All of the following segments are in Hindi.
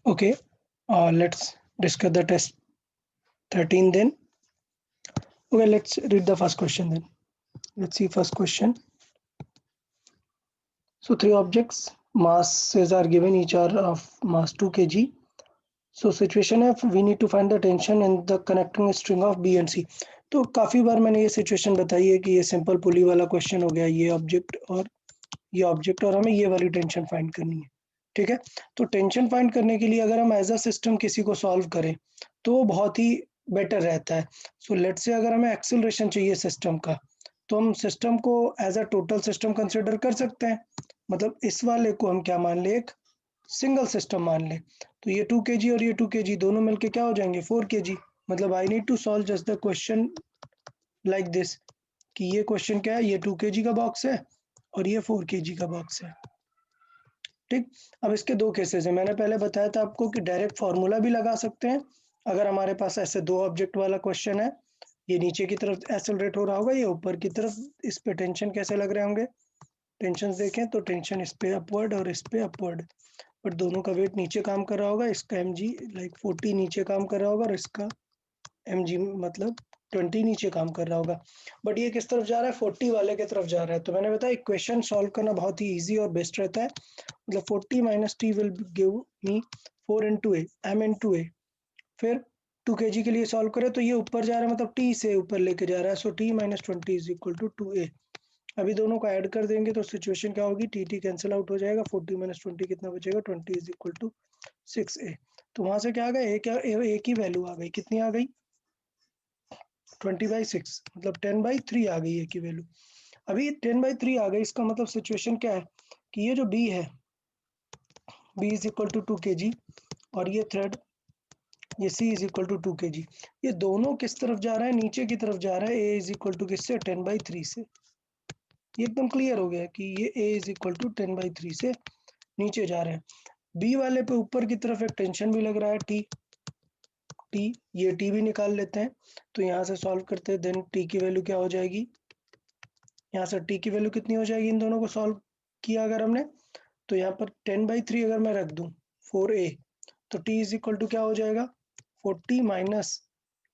Okay, let's discuss the test 13 then. Okay, let's read the first question then. Let's see first question. So three objects, masses are given, each are of mass 2 kg. So situation F, we need to find the tension in the connecting string of B and C. तो काफ़ी बार मैंने ये सिचुएशन बताई है कि ये सिंपल पुली वाला क्वेश्चन हो गया, ये ऑब्जेक्ट और हमें ये वाली टेंशन फाइंड करनी है। ठीक है, तो टेंशन फाइंड करने के लिए अगर हम एज अ सिस्टम किसी को सॉल्व करें तो वो बहुत ही बेटर रहता है। सो लेट्स से अगर हमें एक्सेलरेशन चाहिए सिस्टम का, तो हम सिस्टम को as a total system consider कर सकते हैं। मतलब इस वाले को हम क्या मान ले, एक सिंगल सिस्टम मान ले। तो ये 2 kg और ये 2 kg दोनों मिलके क्या हो जाएंगे 4 kg। मतलब I need to solve just the question like this कि ये क्वेश्चन क्या है, ये 2 kg का बॉक्स है और ये 4 kg का बॉक्स है। ठीक, अब इसके दो केसेस हैं। मैंने पहले बताया था आपको कि डायरेक्ट फार्मूला भी लगा सकते हैं अगर हमारे पास ऐसे दो ऑब्जेक्ट वाला क्वेश्चन है। ये नीचे की तरफ एक्सेलरेट हो रहा होगा, ये ऊपर की तरफ, इस पे टेंशन कैसे लग रहे होंगे, टेंशन देखें तो टेंशन इस पे अपवर्ड और इस पे अपवर्ड, बट दोनों का वेट नीचे काम कर रहा होगा। इसका mg लाइक 40 नीचे काम कर रहा होगा और इसका mg मतलब 20 नीचे काम कर रहा होगा। बट ये किस तरफ जा रहा है, 40 वाले की तरफ जा रहा है। तो मैंने बताया इक्वेशन सॉल्व करना बहुत ही इजी और बेस्ट रहता है। मतलब 40 minus T will give me 4 into a m into a. फिर 2 kg के लिए सॉल्व करें तो ये ऊपर जा रहा है, मतलब टी से ऊपर लेके जा रहा है। So T minus 20 is equal to 2a। अभी दोनों को ऐड कर देंगे तो सिचुएशन क्या होगी, टी टी कैंसिल आउट हो जाएगा। 40 माइनस 20 कितना बचेगा, 20 इज इक्वल टू 6a। तो वहां से क्या आ गया, ए की वैल्यू आ गई, कितनी आ गई 20/6, मतलब 10/3 आ गई ए की वैल्यू। अभी 10/3 आ गई, इसका मतलब सिचुएशन क्या है कि ये जो b है, b is equal to 2 kg और ये थ्रेड ये c is equal to 2 kg, ये दोनों किस तरफ जा रहा है, नीचे की तरफ जा रहा है। a इज इक्वल टू किससे, 10/3 से। ये एकदम क्लियर हो गया कि ये a इज इक्वल टू 10/3 से नीचे जा रहे हैं। b वाले पे ऊपर की तरफ एक टेंशन भी लग रहा है t, ये t भी निकाल लेते हैं। तो यहाँ से सॉल्व करते हैं, देन t की वैल्यू क्या हो जाएगी, यहाँ से t की वैल्यू कितनी हो जाएगी, इन दोनों को सॉल्व किया अगर हमने, तो यहाँ पर 10/3 अगर मैं रख दूं 4a, तो t इज इक्वल टू क्या हो जाएगा 40 माइनस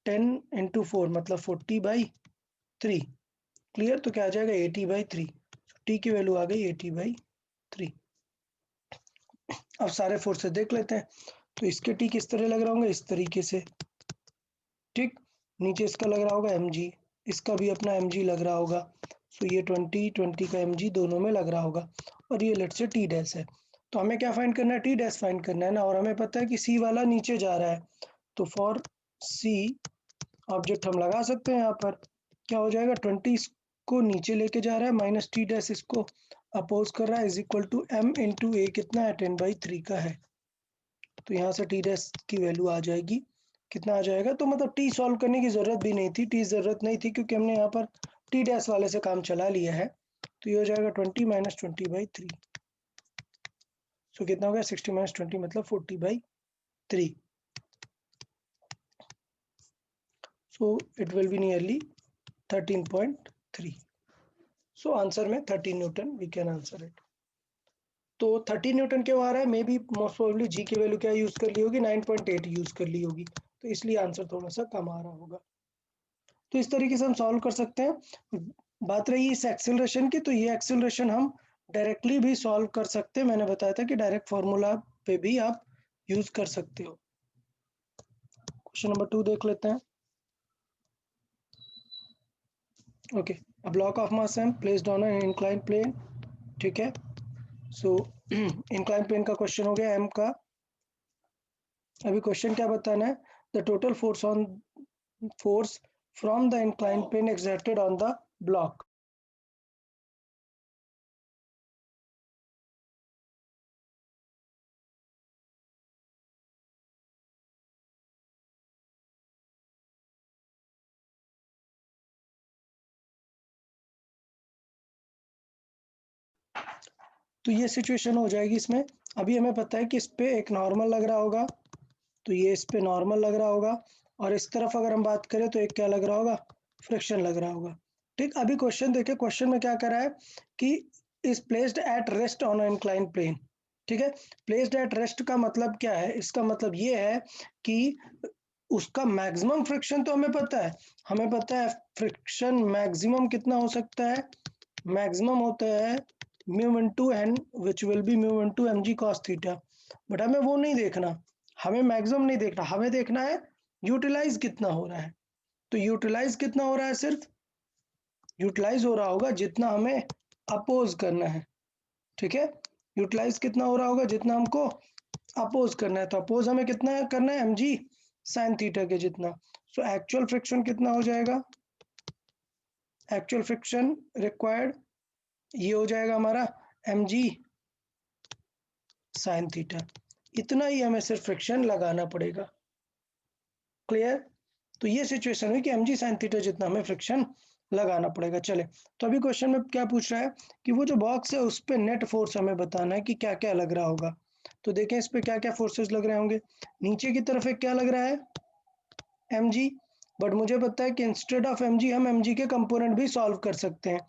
10 इंटू 4 मतलब 40/3। क्लियर, तो क्या आ जाएगा 80/3। टी की वैल्यू आ गई 80/3। अब सारे फोर्सेस देख लेते हैं। तो इसके टी किस तरह लग रहा होगा, इस तरीके से। ठीक, नीचे इसका लग रहा होगा mg, इसका भी अपना mg लग रहा होगा। सो ये 20 का mg दोनों में लग रहा होगा और ये लेट से टी डैश है। तो हमें क्या फाइंड करना है, टी डैश फाइंड करना है ना, और हमें पता है कि सी वाला नीचे जा रहा है। तो फॉर सी ऑब्जेक्ट हम लगा सकते हैं, यहाँ पर क्या हो जाएगा 20 को नीचे लेके जा रहा है, माइनस टी डैश इसको अपोज कर रहा है, is equal to m into a, कितना है 10/3 का है। तो यहाँ से टी डैश की वैल्यू आ जाएगी, कितना आ जाएगा। तो मतलब टी सॉल्व करने की जरूरत भी नहीं थी, टी जरूरत नहीं थी क्योंकि हमने यहाँ पर टी डैश वाले से काम चला लिया है। तो ये हो जाएगा 20 माइनस 20/3। सो कितना हो गया 60 माइनस 20 मतलब 40/3। So it will be nearly 13.3। So answer में 13 newton we can answer it. तो 13 न्यूटन क्यों आ रहा है, may be most probably g की वैल्यू क्या यूज कर ली होगी, 9.8 यूज कर ली होगी, तो इसलिए आंसर थोड़ा सा कम आ रहा होगा। तो इस तरीके से हम सॉल्व कर सकते हैं। बात रही इस एक्सेलरेशन की, तो ये एक्सेलरेशन हम डायरेक्टली भी सॉल्व कर सकते हैं। मैंने बताया था कि डायरेक्ट फार्मूला पे भी आप यूज कर सकते हो। क्वेश्चन नंबर 2 देख लेते हैं। Okay, a block of mass m placed on an incline plane. ठीक है, सो इंक्लाइन प्लेन का क्वेश्चन हो गया m का। अभी क्वेश्चन क्या बताना है, the total force from the incline plane exerted on the block. तो ये सिचुएशन हो जाएगी इसमें। अभी हमें पता है कि इस पे एक नॉर्मल लग रहा होगा, तो ये इस पे नॉर्मल लग रहा होगा, और इस तरफ अगर हम बात करें तो एक क्या लग रहा होगा, फ्रिक्शन लग रहा होगा। ठीक, अभी क्वेश्चन देखिए, क्वेश्चन में क्या कर रहा है कि is placed at rest on incline plane. ठीक है। प्लेस्ड एट रेस्ट का मतलब क्या है, इसका मतलब ये है कि उसका मैक्सिमम फ्रिक्शन तो हमें पता है, हमें पता है फ्रिक्शन मैक्सिमम कितना हो सकता है, मैक्सिमम होता है mu into N which will be mu into m g cos theta. But हमें वो नहीं देखना, हमें मैक्सिमम नहीं देखना, हमें देखना है यूटिलाइज कितना हो रहा है। तो यूटिलाइज कितना हो रहा है, सिर्फ यूटिलाइज हो रहा होगा जितना हमें अपोज करना है। ठीक है, यूटिलाइज कितना हो रहा होगा जितना हमको अपोज करना है। तो अपोज हमें कितना करना है, एम जी साइन थीटा के जितना। सो एक्चुअल फ्रिक्शन कितना हो जाएगा, एक्चुअल फ्रिक्शन रिक्वायर्ड ये हो जाएगा हमारा एम जी साइन थीटा। इतना ही हमें सिर्फ फ्रिक्शन लगाना पड़ेगा। क्लियर। तो ये सिचुएशन हुई कि एम जी साइन थीटा जितना हमें फ्रिक्शन लगाना पड़ेगा। चले, तो अभी क्वेश्चन में क्या पूछ रहा है कि वो जो बॉक्स है उस पर नेट फोर्स हमें बताना है कि क्या क्या लग रहा होगा। तो देखें इस पे क्या क्या फोर्सेस लग रहे होंगे। नीचे की तरफ एक क्या लग रहा है, एम जी। बट मुझे पता है कि इंस्टेड ऑफ एम जी हम एम जी के कंपोनेंट भी सॉल्व कर सकते हैं।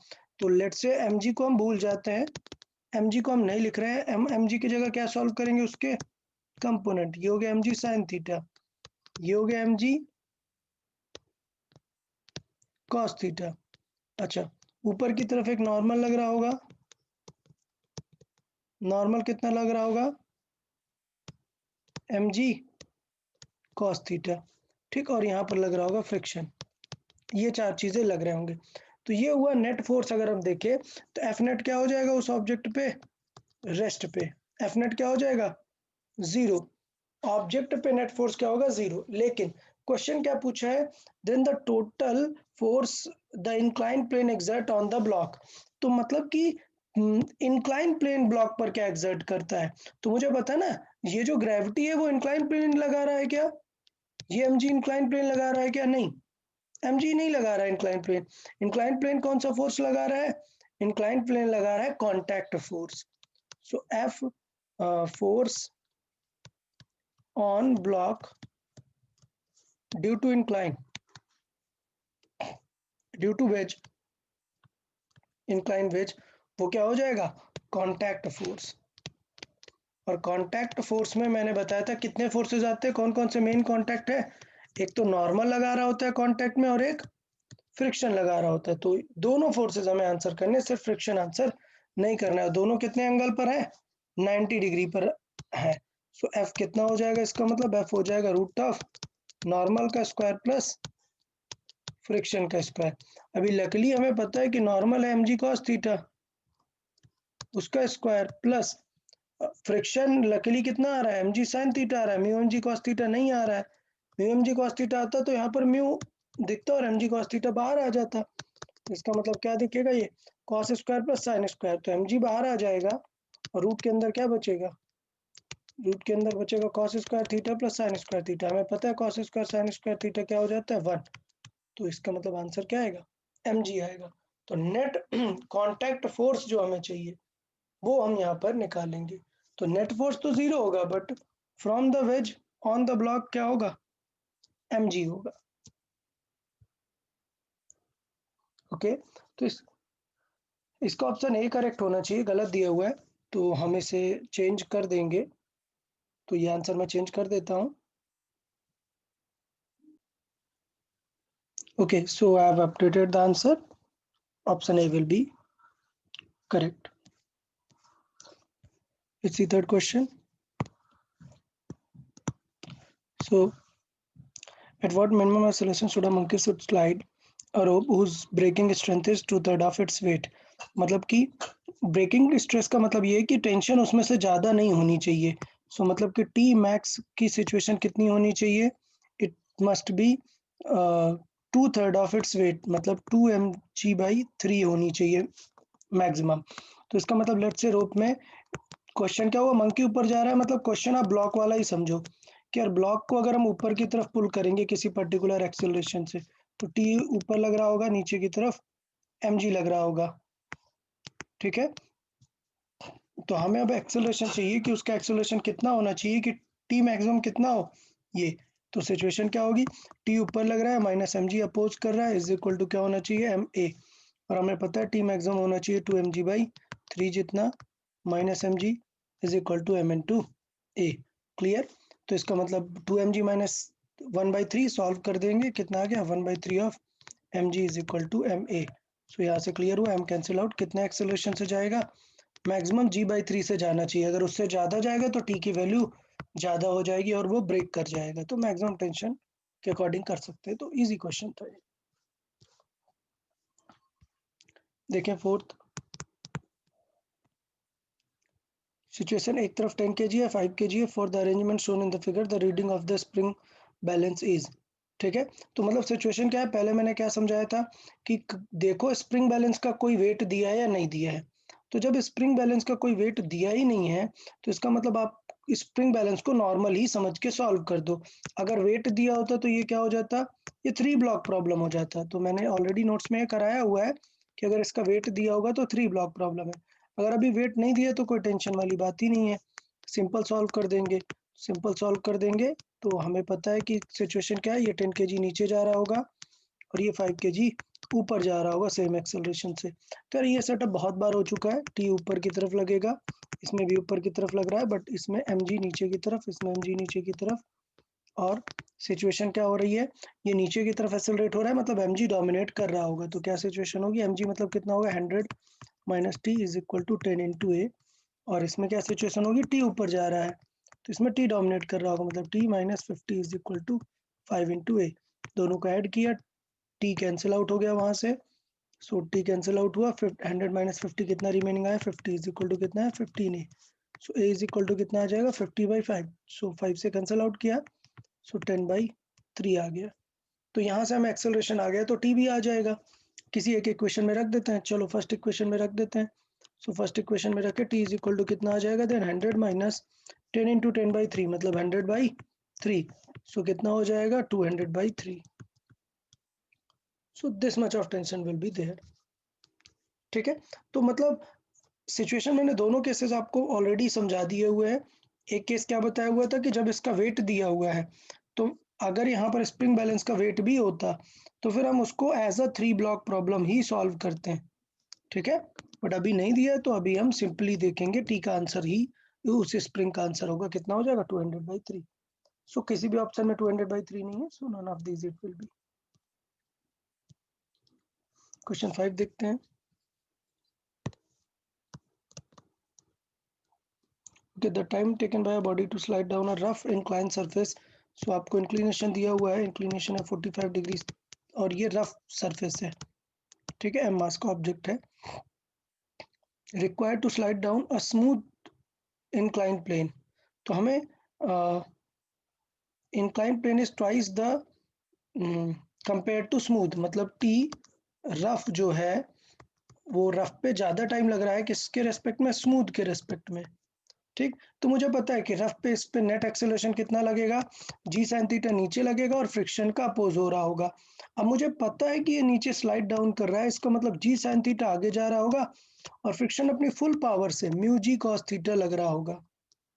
तो लेट से एम जी को हम भूल जाते हैं, एम जी को हम नहीं लिख रहे हैं, एम जी की जगह क्या सॉल्व करेंगे, उसके कंपोनेंट। ये हो गया एम जी साइन थीटा, ये हो गया एम जी कॉस थीटा। अच्छा, ऊपर की तरफ एक नॉर्मल लग रहा होगा, नॉर्मल कितना लग रहा होगा, एम जी कॉस थीटा। ठीक, और यहाँ पर लग रहा होगा फ्रिक्शन। ये चार चीजें लग रहे होंगे। तो ये हुआ नेट फोर्स। अगर हम देखें तो एफ नेट क्या हो जाएगा उस ऑब्जेक्ट पे, रेस्ट पे, एफ नेट क्या हो जाएगा, जीरो। ऑब्जेक्ट पे नेट फोर्स क्या होगा, जीरो। लेकिन क्वेश्चन क्या पूछा है, then the total force the incline plane exert on the block. तो मतलब कि इंक्लाइन प्लेन ब्लॉक पर क्या एक्सर्ट करता है। तो मुझे पता ना, ये जो ग्रेविटी है वो इंक्लाइन प्लेन लगा रहा है क्या, ये एम जी इंक्लाइन प्लेन लगा रहा है क्या, नहीं, एम जी नहीं लगा रहा है इंक्लाइन प्लेन। इंक्लाइन प्लेन कौन सा फोर्स लगा रहा है, इंक्लाइन प्लेन लगा रहा है contact force. So F force on block due to incline, due to wedge, incline wedge, वो क्या हो जाएगा, कॉन्टैक्ट फोर्स। और कॉन्टैक्ट फोर्स में मैंने बताया था कितने फोर्सेस आते हैं, कौन कौन से मेन कॉन्टैक्ट है, एक तो नॉर्मल लगा रहा होता है कॉन्टैक्ट में और एक फ्रिक्शन लगा रहा होता है। तो दोनों फोर्सेस हमें आंसर करने, सिर्फ फ्रिक्शन आंसर नहीं करना है। दोनों कितने एंगल पर है, 90 डिग्री पर है। सो एफ कितना हो जाएगा, इसका मतलब एफ हो जाएगा रूट ऑफ नॉर्मल का स्क्वायर प्लस फ्रिक्शन का स्क्वायर। अभी लकीली हमें पता है कि नॉर्मल है एम जी कॉस थीटा, उसका स्क्वायर प्लस फ्रिक्शन लकीली कितना आ रहा है, एम जी साइन थीटा आ रहा है, mu m g cos theta नहीं आ रहा है। Mu m g cos theta आता तो यहाँ पर म्यू दिखता और एम जी कॉस थीटा बाहर आ जाता। इसका मतलब क्या दिखेगा, ये cos square plus sine square, तो एम जी बाहर आ जाएगा और रूट के अंदर क्या बचेगा, रूट के अंदर बचेगा cos square theta plus sine square theta. हमें पता है cos square sine square theta क्या हो जाता है, 1। तो इसका मतलब आंसर क्या आएगा, एम जी आएगा। तो नेट कॉन्टैक्ट फोर्स जो हमें चाहिए वो हम यहाँ पर निकालेंगे। तो नेट फोर्स तो जीरो होगा, but from the ways on the block क्या होगा, एम जी होगा। ओके, तो इसका ऑप्शन ए करेक्ट होना चाहिए, गलत दिया हुआ है तो हम इसे चेंज कर देंगे। तो ये आंसर मैं चेंज कर देता हूँ। Okay, so I have updated the answer, option A will be correct. It's the third question. So, at what minimum acceleration should a monkey should slide a rope whose breaking strength is 2/3 of its weight? मतलब कि ब्रेकिंग स्ट्रेस का मतलब ये है कि टेंशन उसमें से ज़्यादा नहीं होनी चाहिए। सो मतलब कि टी मैक्स की सिचुएशन कितनी होनी चाहिए, it must be 2/3 of its weight, मतलब 2 mg/3 होनी चाहिए मैक्सिमम। तो इसका मतलब लेट से रोप में क्वेश्चन क्या हुआ, मंकी ऊपर जा रहा है, मतलब क्वेश्चन आप ब्लॉक वाला ही समझो कि यार ब्लॉक को अगर हम ऊपर की तरफ पुल करेंगे किसी पर्टिकुलर एक्सेलरेशन से, तो टी ऊपर लग रहा होगा, नीचे की तरफ एम जी लग रहा होगा। ठीक है, तो हमें अब एक्सेलरेशन चाहिए कि उसका एक्सेलरेशन कितना होना चाहिए कि टी मैक्सिमम कितना हो ये। तो सिचुएशन क्या होगी, टी ऊपर लग रहा है माइनस एम जी अपोज कर रहा है इज इक्वल टू क्या होना चाहिए, एम ए। और हमें पता है टी मैक्सिमम होना चाहिए 2 mg/3 जितना, minus m g is equal to m into a. Clear? तो इसका मतलब 2mg माइनस 1/3 सॉल्व कर देंगे, कितना आ गया 1/3 of mg is equal to m a. So यहाँ से क्लियर हुआ, m कैंसिल आउट, कितने एक्सेलरेशन से जाएगा, मैक्सिमम g/3 से जाना चाहिए, अगर उससे ज़्यादा जाएगा तो t की वैल्यू ज़्यादा हो जाएगी और वो ब्रेक कर जाएगा, तो मैक्सिमम टेंशन के अकॉर्डिंग कर सकते हैं। तो इजी क्वेश्चन था ये। देखें फोर्थ सिचुएशन, एक तरफ 10 kg है, 5 kg है, for the arrangement shown in the figure the reading of the spring balance is. ठीक है, तो मतलब सिचुएशन क्या है, पहले मैंने क्या समझाया था कि देखो स्प्रिंग बैलेंस का कोई वेट दिया है या नहीं दिया है। तो जब स्प्रिंग बैलेंस का कोई वेट दिया ही नहीं है तो इसका मतलब आप स्प्रिंग बैलेंस को नॉर्मल ही समझ के सॉल्व कर दो। अगर वेट दिया होता तो ये क्या हो जाता, ये 3 ब्लॉक प्रॉब्लम हो जाता। तो मैंने ऑलरेडी नोट्स में कराया हुआ है कि अगर इसका वेट दिया होगा तो 3 ब्लॉक प्रॉब्लम है। अगर अभी वेट नहीं दिया तो कोई टेंशन वाली बात ही नहीं है, सिंपल सॉल्व कर देंगे। सिंपल सॉल्व कर देंगे तो हमें पता है कि सिचुएशन क्या है, ये 10 kg नीचे जा रहा होगा और ये 5 kg ऊपर जा रहा होगा सेम एक्सेलरेशन से। तो यार ये सेटअप बहुत बार हो चुका है, टी ऊपर की तरफ लगेगा, इसमें भी ऊपर की तरफ लग रहा है, बट इसमें mg नीचे की तरफ, इसमें mg नीचे की तरफ। और सिचुएशन क्या हो रही है, ये नीचे की तरफ एक्सेलरेट हो रहा है, मतलब mg डोमिनेट कर रहा होगा। तो क्या सिचुएशन होगी, mg मतलब कितना होगा 100 minus T is equal to 10 into a. और इसमें क्या सिचुएशन होगी, टी ऊपर जा रहा है तो इसमें टी डोमिनेट कर रहा होगा, मतलब T minus 50 is equal to 5 into a. दोनों को ऐड किया, टी कैंसिल आउट हो गया वहां से, सो टी कैंसिल आउट हुआ, 100 माइनस 50 कितना रिमेनिंग आया 50 इज इक्वल टू कितना है 15 ए। सो ए इज इक्वल टू कितना आ जाएगा 50/5। सो 5 से कैंसिल आउट किया, सो 10/3 आ गया। तो यहाँ से हमें एक्सेलरेशन आ गया तो टी भी आ जाएगा। किसी एक इक्वेशन में रख देते हैं, चलो फर्स्ट इक्वेशन में रख देते हैं। सो फर्स्ट इक्वेशन में रखे टी इज इक्वल टू कितना आ जाएगा, देन 100 माइनस 10 इंटू 10/3 मतलब 100/3। सो कितना हो जाएगा 200/3। So this much of tension will be there. ठीक है, तो मतलब सिचुएशन मैंने दोनों केसेस आपको ऑलरेडी समझा दिए हुए हैं। एक केस क्या बताया हुआ था कि जब इसका वेट दिया हुआ है तो अगर यहाँ पर स्प्रिंग बैलेंस का वेट भी होता तो फिर हम उसको एज अ 3 ब्लॉक प्रॉब्लम ही सॉल्व करते हैं। ठीक है, बट अभी नहीं दिया है तो अभी हम सिंपली देखेंगे टी का आंसर ही उस स्प्रिंग का आंसर होगा, कितना हो जाएगा 200/3। सो किसी भी ऑप्शन में 200/3 नहीं है, so none of this it will be. Question 5 देखते हैं। Okay, the time taken by a body to slide down a rough inclined surface. So आपको इंक्लिनेशन दिया हुआ है, इंक्लिनेशन है 45 डिग्री और ये रफ सरफेस है। ठीक है, एम मास का ऑब्जेक्ट है। Required to slide down a smooth inclined plane. तो हमें inclined plane is twice the compare to smooth, मतलब टी रफ जो है वो रफ पे ज़्यादा टाइम लग रहा है किसके रेस्पेक्ट में, स्मूथ के रेस्पेक्ट में। ठीक, तो मुझे पता है कि रफ पे इस पे नेट एक्सेलरेशन कितना लगेगा, जी साइन थीटा नीचे लगेगा और फ्रिक्शन का अपोज हो रहा होगा। अब मुझे पता है कि ये नीचे स्लाइड डाउन कर रहा है, इसका मतलब जी साइन थीटा आगे जा रहा होगा और फ्रिक्शन अपनी फुल पावर से म्यू जी कॉस थीटा लग रहा होगा,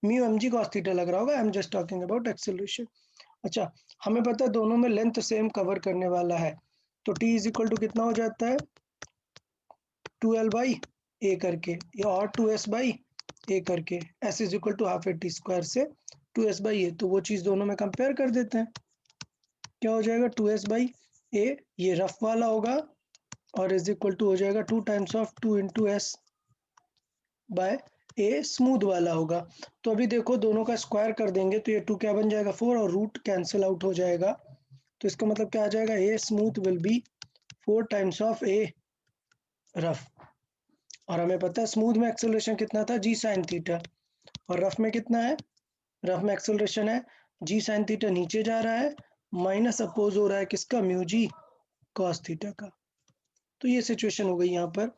mu m g cos theta लग रहा होगा। I am just talking about acceleration. अच्छा, हमें पता है दोनों में लेंथ सेम कवर करने वाला है, तो टी इज इक्वल टू कितना हो जाता है 2l/a करके या और 2s/a करके, s is equal to half a t square से 2s/a। तो वो चीज़ दोनों में कंपेयर कर देते हैं, क्या हो जाएगा 2s/a, ये रफ वाला होगा और इज इक्वल टू हो जाएगा 2 times of 2 into s by a smooth वाला होगा। तो अभी देखो दोनों का स्क्वायर कर देंगे तो ये 2 क्या बन जाएगा 4 और रूट कैंसिल आउट हो जाएगा। तो इसका मतलब क्या आ जाएगा, a smooth will be 4 times of A rough. और हमें पता है स्मूथ में एक्सेलरेशन कितना था जी साइन थीटा, और रफ में कितना है, रफ में एक्सेलरेशन है जी साइन थीटा नीचे जा रहा है माइनस अपोज हो रहा है किसका, म्यू जी कॉस थीटा का। तो ये सिचुएशन हो गई, यहाँ पर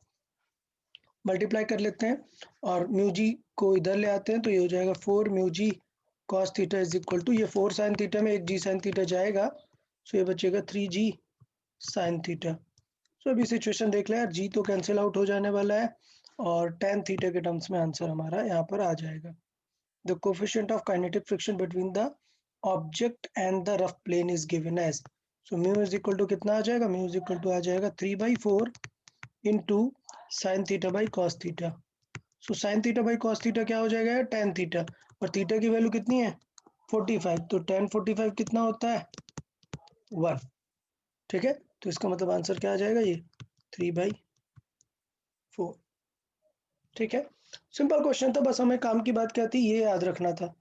मल्टीप्लाई कर लेते हैं और म्यू जी को इधर ले आते हैं तो ये हो जाएगा 4 mu g cos theta is equal to, ये 4 साइन थीटा में एक जी साइन थीटा जाएगा, सो ये बचेगा 3g साइन थीटा। सो अभी सिचुएशन देख लें, जी तो कैंसिल आउट हो जाने वाला है और tan थीटा के टर्म्स में आंसर हमारा यहाँ पर आ जाएगा। The coefficient of kinetic friction between the object and the rough plane is given as, so mu is equal to कितना आ जाएगा, mu is equal to आ जाएगा 3/4 into sin theta by cos theta। So sine theta by cos theta क्या हो जाएगा, tan थीटा, और थीटा की वैल्यू कितनी है 45, तो tan 45 कितना होता है 1। ठीक है, तो इसका मतलब आंसर क्या आ जाएगा, ये 3/4। ठीक है, सिंपल क्वेश्चन था, बस हमें काम की बात क्या थी ये याद रखना था।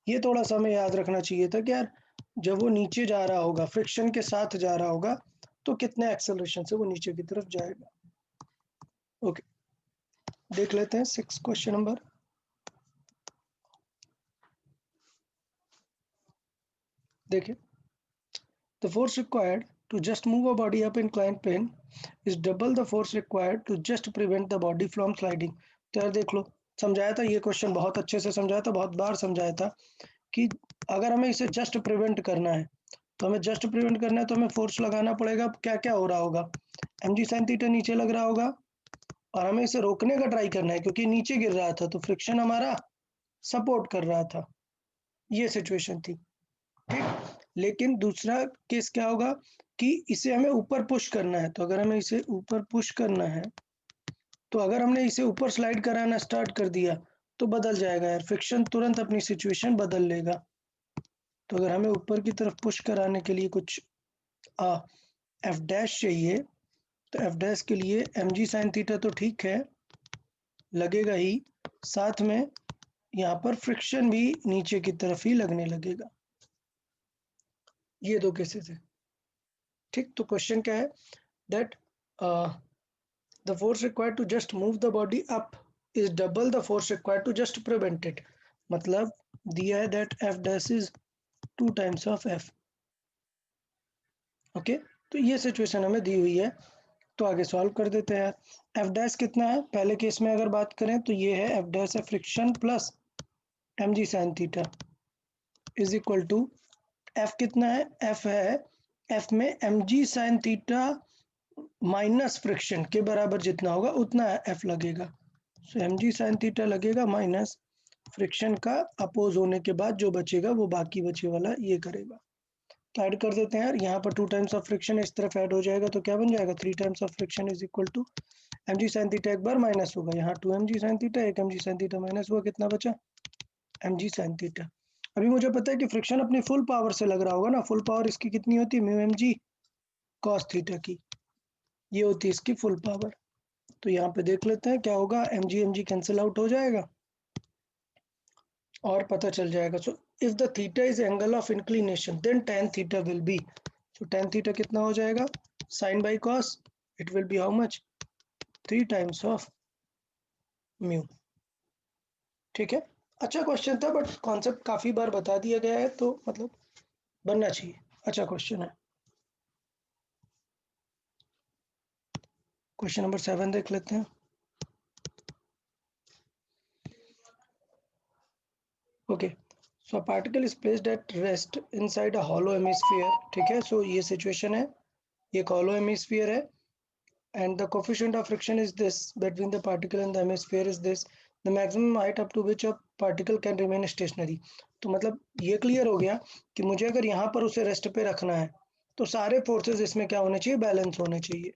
ये थोड़ा सा हमें याद रखना चाहिए था कि यार जब वो नीचे जा रहा होगा, फ्रिक्शन के साथ जा रहा होगा, तो कितने एक्सेलरेशन से वो नीचे की तरफ जाएगा। ओके, देख लेते हैं 6 क्वेश्चन नंबर। देखिए, the force required to just move a body up inclined plane is double the force required to just prevent the body from sliding। तो यार देख लो, समझाया था ये क्वेश्चन, बहुत अच्छे से समझाया था, बहुत बार समझाया था कि अगर हमें इसे जस्ट प्रिवेंट करना है, तो हमें जस्ट प्रिवेंट करना है तो हमें फोर्स लगाना पड़ेगा। क्या क्या हो रहा होगा, mg sin थीटा नीचे लग रहा होगा, और हमें इसे रोकने का ट्राई करना है क्योंकि नीचे गिर रहा था, तो फ्रिक्शन हमारा सपोर्ट कर रहा था। ये सिचुएशन थी, ठीक। लेकिन दूसरा केस क्या होगा कि इसे हमें ऊपर पुश करना है, तो अगर हमें इसे ऊपर पुश करना है, तो अगर हमने इसे ऊपर स्लाइड कराना स्टार्ट कर दिया तो बदल जाएगा यार, फ्रिक्शन तुरंत अपनी सिचुएशन बदल लेगा। तो अगर हमें ऊपर की तरफ पुश कराने के लिए कुछ एफ डैश चाहिए, तो एफ डैश के लिए mg sin थीटा तो ठीक है लगेगा ही, साथ में यहाँ पर फ्रिक्शन भी नीचे की तरफ ही लगने लगेगा। ये दो केसेस है, ठीक। तो क्वेश्चन क्या है, that the force required to just move the body up is double the force required to just prevent it। मतलब दिया है that f dash is 2 times of f। Okay, तो ये सिचुएशन हमें दी हुई है, तो आगे सॉल्व कर देते हैं। f डैश कितना है, पहले केस में अगर बात करें तो ये है f डैश है friction plus mg sin theta is equal to f कितना है, f है, f में mg sin theta minus friction के बराबर जितना होगा उतना f लगेगा। सो mg sin थीटा लगेगा माइनस फ्रिक्शन का अपोज होने के बाद जो बचेगा वो बाकी बचे वाला ये करेगा। तो ऐड कर देते हैं यार, यहाँ पर 2 टाइम्स ऑफ फ्रिक्शन इस तरफ ऐड हो जाएगा, तो क्या बन जाएगा 3 times of friction is equal to mg sin theta एक बार माइनस होगा, यहाँ 2 mg sin थीटा, एक mg sin थीटा माइनस हुआ, कितना बचा mg sin थीटा। अभी मुझे पता है कि फ्रिक्शन अपनी फुल पावर से लग रहा होगा ना, फुल पावर इसकी कितनी होती है, म्यू mg cos थीटा की, ये होती है इसकी फुल पावर। तो यहाँ पे देख लेते हैं क्या होगा, mg mg कैंसिल आउट हो जाएगा और पता चल जाएगा। So if the theta is angle of inclination then tan theta will be, so tan theta कितना हो जाएगा, sin by cos it will be how much 3 times of mu. ठीक है, अच्छा क्वेश्चन था बट कॉन्सेप्ट काफी बार बता दिया गया है, तो मतलब बनना चाहिए, अच्छा क्वेश्चन है। क्वेश्चन नंबर 7 देख लेते हैं। Okay, so a particle is placed at rest inside a hollow hemisphere. ठीक है, सो ये सिचुएशन है, ये एक हॉलो हेमिस्फीयर है, and the coefficient of friction is this between the particle and the hemisphere is this, the maximum height up to which a particle can remain stationary। तो मतलब ये क्लियर हो गया कि मुझे अगर यहाँ पर उसे रेस्ट पे रखना है तो सारे फोर्सेस इसमें क्या होने चाहिए, बैलेंस होने चाहिए।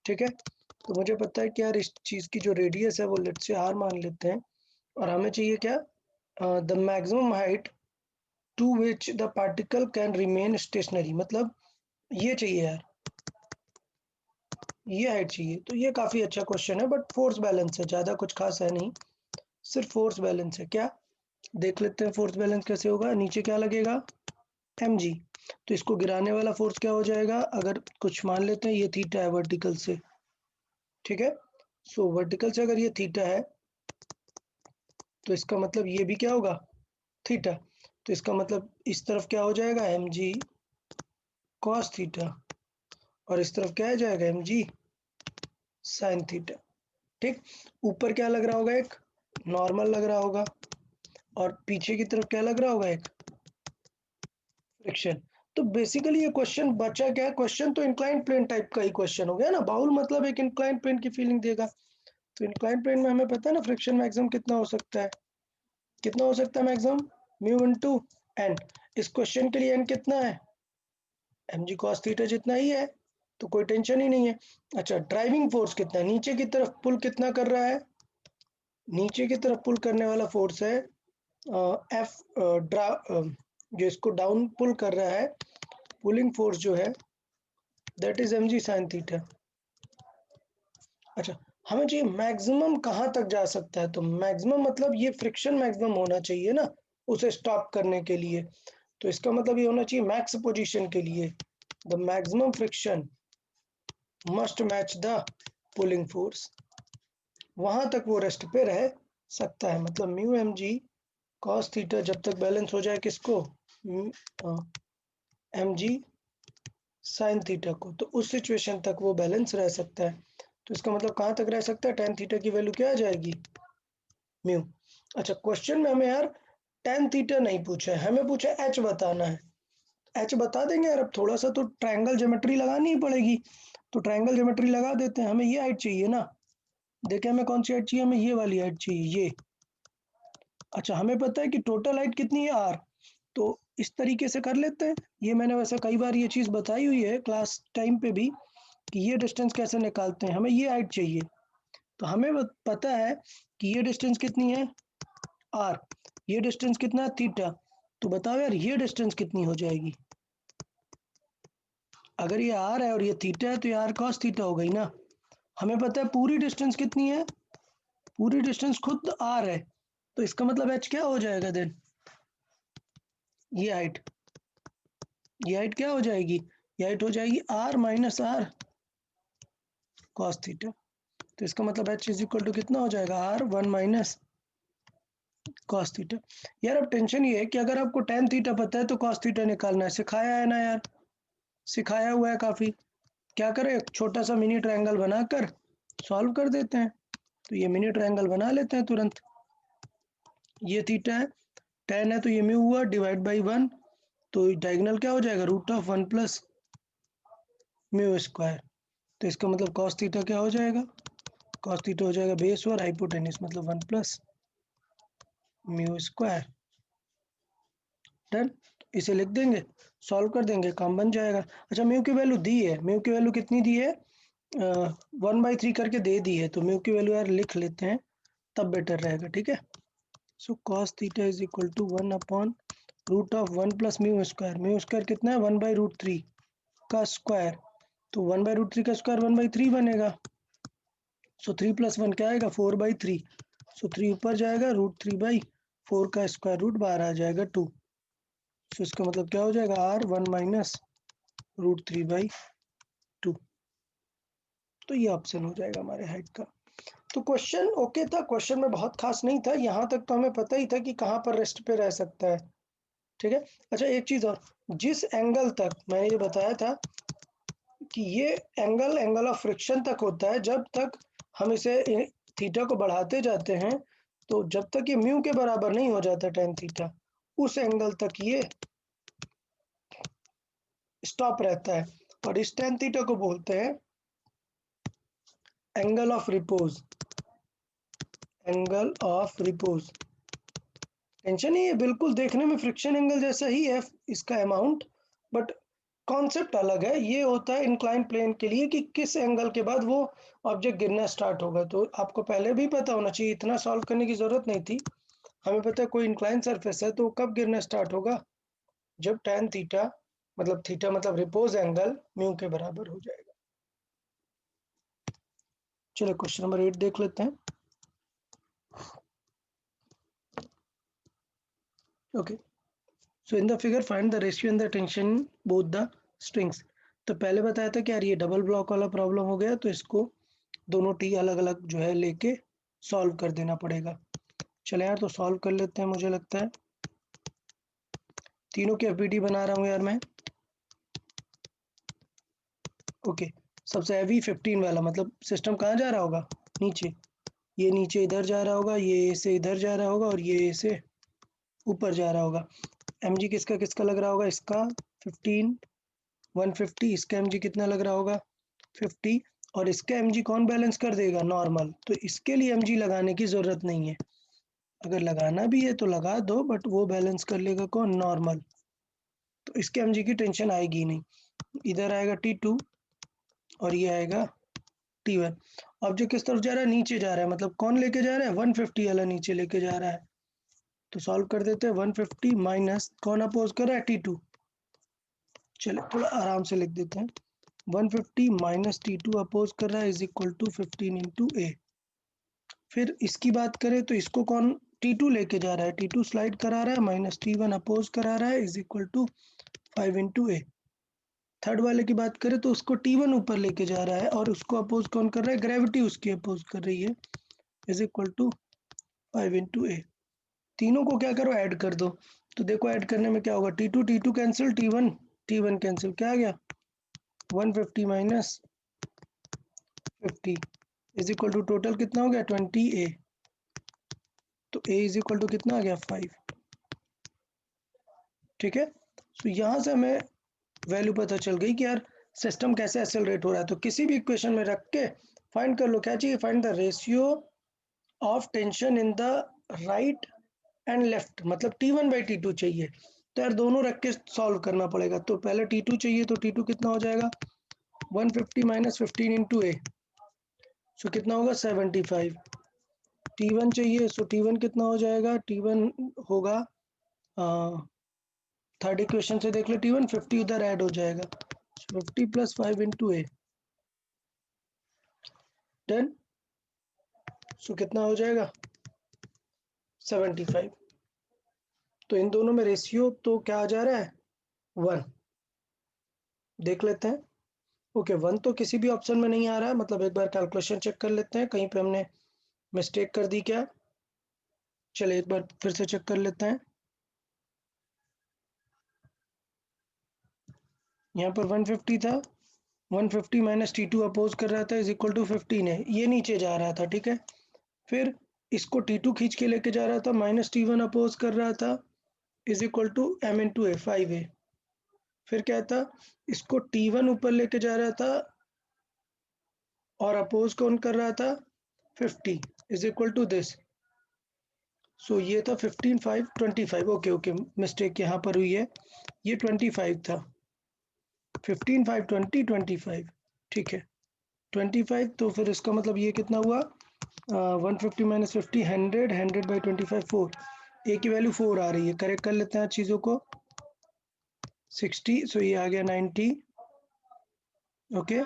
ठीक है, तो मुझे पता है कि यार इस चीज़ की जो रेडियस है वो लेट से r मान लेते हैं, और हमें चाहिए क्या, the maximum height to which the particle can remain stationary, मतलब ये चाहिए यार, ये हाइट चाहिए। तो ये काफ़ी अच्छा क्वेश्चन है बट फोर्स बैलेंस है, ज़्यादा कुछ खास है नहीं, सिर्फ फोर्स बैलेंस है। क्या देख लेते हैं फोर्स बैलेंस कैसे होगा, नीचे क्या लगेगा mg, तो इसको गिराने वाला फोर्स क्या हो जाएगा, अगर कुछ मान लेते हैं ये थीटा है वर्टिकल से। ठीक है, सो वर्टिकल से अगर ये थीटा है तो इसका मतलब ये भी क्या होगा थीटा, तो इसका मतलब इस तरफ क्या हो जाएगा mg cos थीटा, और इस तरफ क्या आ जाएगा mg sin थीटा। ठीक, ऊपर क्या लग रहा होगा, एक नॉर्मल लग रहा होगा, और पीछे की तरफ क्या लग रहा होगा, एक फ्रिक्शन। तो बेसिकली ये क्वेश्चन बचा क्या, क्वेश्चन तो इंक्लाइन प्लेन टाइप का ही क्वेश्चन हो गया ना, बाउल मतलब एक इंक्लाइन प्लेन की फीलिंग देगा। तो इंक्लाइन प्लेन में हमें पता है ना फ्रिक्शन मैक्सिमम कितना हो सकता है, कितना हो सकता है मैक्सिमम, म्यू इनटू एन। इस क्वेश्चन के लिए एन कितना है, mg cos थीटा जितना ही है, तो कोई टेंशन ही नहीं है। अच्छा, ड्राइविंग फोर्स कितना है, नीचे की तरफ पुल कितना कर रहा है, नीचे की तरफ पुल करने वाला फोर्स है एफ जो इसको डाउन पुल कर रहा है, पुलिंग फोर्स जो है that is mg sin theta. अच्छा, हमें चाहिए मैक्सिमम कहाँ तक जा सकता है, तो मैक्सिमम मतलब ये फ्रिक्शन मैक्सिमम होना चाहिए ना उसे स्टॉप करने के लिए, तो इसका मतलब ये होना चाहिए मैक्स पोजीशन के लिए the maximum friction must match the pulling force, वहां तक वो रेस्ट पे रह सकता है। मतलब mu m g cos theta जब तक बैलेंस हो जाए किसको, एम जी साइन थीटा को, तो उस सिचुएशन तक वो बैलेंस रह सकता है। तो इसका मतलब कहाँ तक रह सकता है, टेन थीटा की वैल्यू क्या आ जाएगी, म्यू। अच्छा, क्वेश्चन में हमें यार टेन थीटा नहीं पूछा है, हमें पूछा एच बताना है। एच बता देंगे यार, अब थोड़ा सा तो ट्रायंगल ज्योमेट्री लगानी ही पड़ेगी, तो ट्रायंगल ज्योमेट्री लगा देते हैं। हमें ये हाइट चाहिए ना, देखें हमें कौन सी हाइट चाहिए, हमें ये वाली हाइट चाहिए, ये। अच्छा, हमें पता है कि टोटल हाइट कितनी है आर, तो इस तरीके से कर लेते हैं। ये मैंने वैसे कई बार ये चीज़ बताई हुई है क्लास टाइम पे भी कि ये डिस्टेंस कैसे निकालते हैं। हमें ये हाइट चाहिए, तो हमें पता है कि ये डिस्टेंस कितनी है आर, ये डिस्टेंस कितना है थीटा, तो बताओ यार ये डिस्टेंस कितनी हो जाएगी। अगर ये आर है और ये थीटा है तो ये आर कॉस थीटा हो गई ना। हमें पता है पूरी डिस्टेंस कितनी है, पूरी डिस्टेंस खुद आर है, तो इसका मतलब एच क्या हो जाएगा देन, ये हाइट, ये हाइट क्या हो जाएगी, ये हाइट हो जाएगी R minus R cos theta. तो इसका मतलब एच इज इक्वल टू कितना हो जाएगा, R one minus cos theta. यार अब टेंशन ये है कि अगर आपको टेन थीटा पता है तो कॉस थीटा निकालना है, सिखाया है ना यार, सिखाया हुआ है काफ़ी। क्या करें, एक छोटा सा मिनी ट्रायंगल बनाकर सॉल्व कर देते हैं। तो ये मिनी ट्रायंगल बना लेते हैं तुरंत। ये थीटा है, टेन है तो ये म्यू हुआ डिवाइड बाई वन, तो डायगोनल क्या हो जाएगा, root of one plus mu square. तो इसका मतलब कॉस थीटा क्या हो जाएगा, कॉस थीटा हो जाएगा बेस और हाइपोटेन्यूस मतलब one plus mu square. Done, इसे लिख देंगे, सॉल्व कर देंगे, काम बन जाएगा। अच्छा, म्यू की वैल्यू दी है, म्यू की वैल्यू कितनी दी है, 1/3 करके दे दी है, तो म्यू की वैल्यू यार लिख लेते हैं, तब बेटर रहेगा, ठीक है। So cos theta is equal to 1 upon root of 1 plus mu square कितना है, 1/√3 का स्क्वायर, तो 1/√3 का स्क्वायर 1/3 बनेगा। सो 3 + 1 क्या आएगा, 4/3, सो 3 ऊपर जाएगा, √3/4 का स्क्वायर रूट बाहर आ जाएगा 2। सो इसका मतलब क्या हो जाएगा, आर 1 माइनस √3/2। तो ये ऑप्शन हो जाएगा हमारे हाइट का। तो क्वेश्चन ओके था, क्वेश्चन में बहुत खास नहीं था, यहाँ तक तो हमें पता ही था कि कहाँ पर रेस्ट पे रह सकता है, ठीक है। अच्छा, एक चीज़ और, जिस एंगल तक मैंने ये बताया था कि ये एंगल ऑफ फ्रिक्शन तक होता है, जब तक हम इसे थीटा को बढ़ाते जाते हैं, तो जब तक ये म्यू के बराबर नहीं हो जाता टेन थीटा, उस एंगल तक ये स्टॉप रहता है, और इस टेन थीटा को बोलते हैं angle of repose, angle of repose. Tension नहीं है, बिल्कुल देखने में फ्रिक्शन एंगल जैसा ही है इसका अमाउंट, बट कॉन्सेप्ट अलग है। ये होता है इंक्लाइन प्लेन के लिए कि किस एंगल के बाद वो ऑब्जेक्ट गिरना स्टार्ट होगा, तो आपको पहले भी पता होना चाहिए, इतना सॉल्व करने की ज़रूरत नहीं थी। हमें पता है कोई इंक्लाइन सरफेस है तो कब गिरना स्टार्ट होगा, जब tan थीटा मतलब रिपोज एंगल म्यू के बराबर हो जाएगा। चलो क्वेश्चन नंबर 8 देख लेते हैं। Okay, so in the figure find the ratio and the tension both the strings. तो पहले बताया था कि यार ये डबल ब्लॉक वाला प्रॉब्लम हो गया, तो इसको दोनों टी अलग अलग जो है लेके सॉल्व कर देना पड़ेगा। चले यार, तो सॉल्व कर लेते हैं। मुझे लगता है तीनों की एफबीटी बना रहा हूँ यार मैं। ओके, सबसे हैवी 15 वाला, मतलब सिस्टम कहाँ जा रहा होगा, नीचे, ये नीचे इधर जा रहा होगा, ये ए से इधर जा रहा होगा, और ये ए से ऊपर जा रहा होगा। mg किसका किसका लग रहा होगा, इसका 15 150, इसका mg कितना लग रहा होगा 50, और इसका mg कौन बैलेंस कर देगा, नॉर्मल। तो इसके लिए mg लगाने की ज़रूरत नहीं है, अगर लगाना भी है तो लगा दो, बट वो बैलेंस कर लेगा कौन, नॉर्मल। तो इसके mg की टेंशन आएगी नहीं। इधर आएगा T2 और ये आएगा T1, ऑब्जेक्ट किस तरफ जा रहा है, नीचे जा रहा है, मतलब कौन लेके जा रहा है, 150 वाला नीचे लेके जा रहा है। तो सॉल्व कर देते हैं, 150 माइनस कौन अपोज कर रहा है, T2। चलिए थोड़ा आराम से लिख देते हैं, 150 माइनस T2 अपोज कर रहा है is equal to 15 into a. फिर इसकी बात करें तो इसको कौन T2 लेके जा रहा है, T2 स्लाइड करा रहा है, माइनस T1 अपोज करा रहा है is equal to 5 into a. Third वाले की बात करें तो उसको T1 ऊपर लेके जा रहा है और उसको अपोज कौन कर रहा है, ग्रेविटी उसकी अपोज कर रही है, इज इक्वल टू 5 इंटू ए। तीनों को क्या करो, ऐड कर दो। तो देखो ऐड करने में क्या होगा, T2 कैंसिल, T1 कैंसिल, क्या आ गया 150 minus 50 is equal to total कितना हो गया 20 ए। तो ए इज इक्वल टू कितना आ गया 5। ठीक है, तो यहाँ से हमें वैल्यू पता चल गई कि यार सिस्टम कैसे एक्सेलरेट हो रहा है। तो किसी भी इक्वेशन में रख के फाइंड कर लो, क्या चाहिए, find the ratio of tension in the right and left, मतलब T1/T2 चाहिए। तो यार दोनों रख के सॉल्व करना पड़ेगा। तो पहले T2 चाहिए, तो T2 कितना हो जाएगा 150 माइनस 15 इंटू ए, सो कितना होगा 75। T1 चाहिए, सो T1 कितना हो जाएगा, T1 होगा थर्ड इक्वेशन से देख लो, T1 50 उधर ऐड हो जाएगा, 50 प्लस 5 इंटू ए 10, सो कितना हो जाएगा 75। तो इन दोनों में रेशियो तो क्या आ जा रहा है 1, देख लेते हैं। ओके 1 तो किसी भी ऑप्शन में नहीं आ रहा है, मतलब एक बार कैलकुलेशन चेक कर लेते हैं कहीं पे हमने मिस्टेक कर दी क्या। चलिए एक बार फिर से चेक कर लेते हैं। यहाँ पर 150 था, 150 माइनस T2 अपोज कर रहा था इज इक्वल टू 15 है, ये नीचे जा रहा था, ठीक है। फिर इसको T2 खींच के लेके जा रहा था, माइनस T1 अपोज कर रहा था is equal to m into a 5a। फिर क्या था, इसको T1 ऊपर लेके जा रहा था और अपोज कौन कर रहा था 50 इज इक्वल टू दिस। सो ये था 15 5 25, ओके ओके मिस्टेक यहाँ पर हुई है, ये 25 था, 15 5 20 25, ठीक है 25। तो फिर इसका मतलब ये कितना हुआ 150 माइनस 50 100, 100/25 4, ए की वैल्यू 4 आ रही है, करेक्ट कर लेते हैं चीज़ों को 60, सो ये आ गया 90, ओके।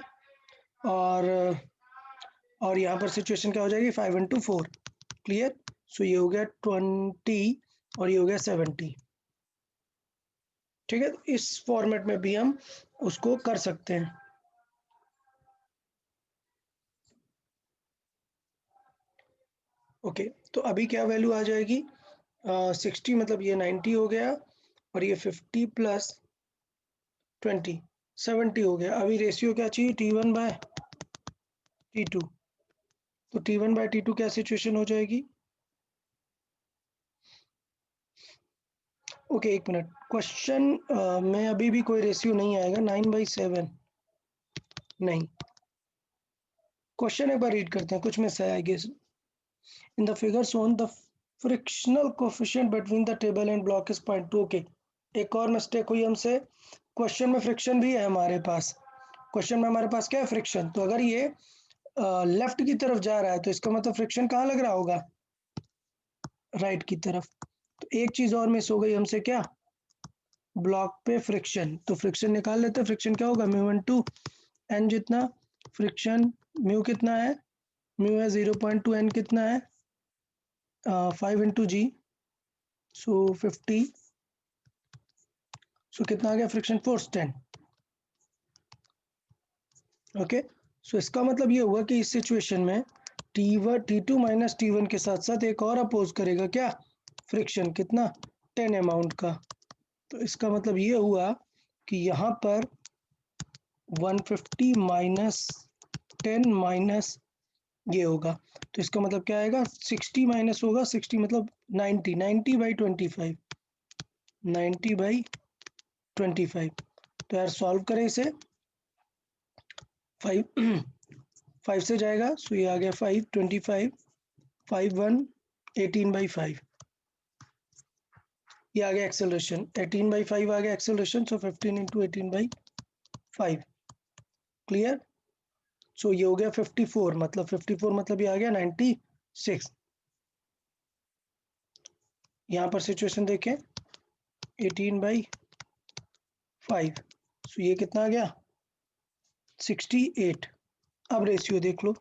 और यहाँ पर सिचुएशन क्या हो जाएगी 5 इंटू 4, क्लियर। सो ये हो गया 20 और ये हो गया 70, ठीक है। तो इस फॉर्मेट में भी हम उसको कर सकते हैं। ओके तो अभी क्या वैल्यू आ जाएगी 60, मतलब ये 90 हो गया और ये 50 प्लस 20 70 हो गया। अभी रेशियो क्या चाहिए T1/T2, तो T1/T2 क्या सिचुएशन हो जाएगी। ओके एक मिनट, क्वेश्चन में अभी भी कोई रेशियो नहीं आएगा 9/7, नहीं। क्वेश्चन एक बार रीड करते हैं, कुछ मिस है I guess. In the figure shown the frictional coefficient between the table and block is 0.2। Okay एक और मिस्टेक हुई हमसे, क्वेश्चन में फ्रिक्शन भी है हमारे पास, क्वेश्चन में हमारे पास क्या है फ्रिक्शन। तो अगर ये लेफ्ट की तरफ जा रहा है तो इसका मतलब फ्रिक्शन कहाँ लग रहा होगा, राइट की तरफ। तो एक चीज और मिस हो गई हमसे, क्या, ब्लॉक पे फ्रिक्शन। तो फ्रिक्शन निकाल लेते हैं, फ्रिक्शन क्या होगा μ1/2 n जितना, फ्रिक्शन म्यू कितना है, म्यू है 0.2, n कितना है 5 इंटू जी, सो 50, सो कितना आ गया फ्रिक्शन फोर्स 10, ओके। सो इसका मतलब ये हुआ कि इस सिचुएशन में T2 माइनस T1 के साथ साथ एक और अपोज करेगा क्या, फ्रिक्शन कितना 10 अमाउंट का। तो इसका मतलब ये हुआ कि यहाँ पर 150 माइनस 10 माइनस ये होगा, तो इसका मतलब क्या आएगा 60 माइनस होगा 60, मतलब 90, 90/25, 90/25। तो यार सॉल्व करें इसे, 5 5 से जाएगा, सो ये आ गया 5 25 5 1 18/5, ये आ गया एक्सेलरेशन 18/5 आ गया एक्सेलरेशन, सो 15 इंटू 18/5, क्लियर। सो ये हो गया 54, मतलब 54 मतलब ये आ गया 96। यहाँ पर सिचुएशन देखें 18/5, सो ये कितना आ गया 68। अब रेशियो देख लो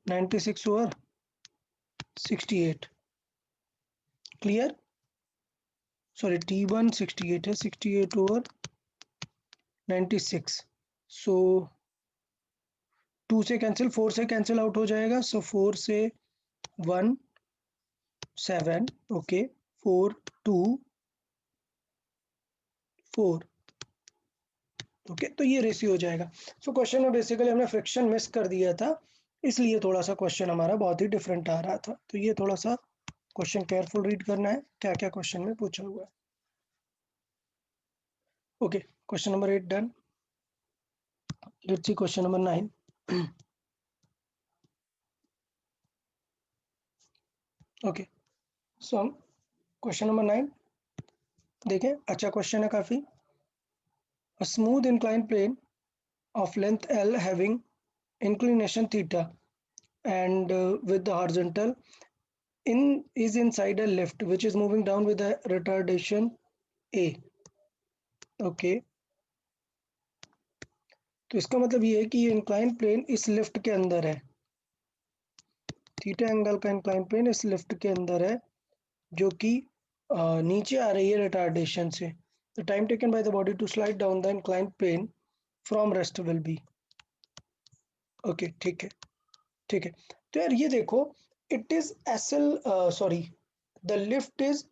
96/68, क्लियर। सॉरी T1 68 है, 68/96, सो 2 से कैंसिल, 4 से कैंसिल आउट हो जाएगा, सो 4 से 1 7, ओके 4 2 4, ओके तो ये रेशियो हो जाएगा। सो क्वेश्चन में बेसिकली हमने फ्रिक्शन मिस कर दिया था, इसलिए थोड़ा सा क्वेश्चन हमारा बहुत ही डिफरेंट आ रहा था। तो ये थोड़ा सा क्वेश्चन केयरफुल रीड करना है, क्या क्या क्वेश्चन में पूछा हुआ है। Okay, question number 8 done. Let's see question number 9। Okay, so हम क्वेश्चन नंबर 9 देखें। अच्छा क्वेश्चन है काफ़ी। A smooth incline plane of length L having inclination theta and with the horizontal is inside a lift which is moving down with a retardation A. Okay, तो इसका मतलब ये है कि ये इंक्लाइन प्लेन इस लिफ्ट के अंदर है, थीटा एंगल का इंक्लाइन प्लेन इस लिफ्ट के अंदर है, जो कि नीचे आ रही है रिटार्डेशन से। The time taken by the body to slide down the incline plane from rest will be. Okay ठीक है, ठीक है। तो यार ये देखो, it is SL, sorry the lift is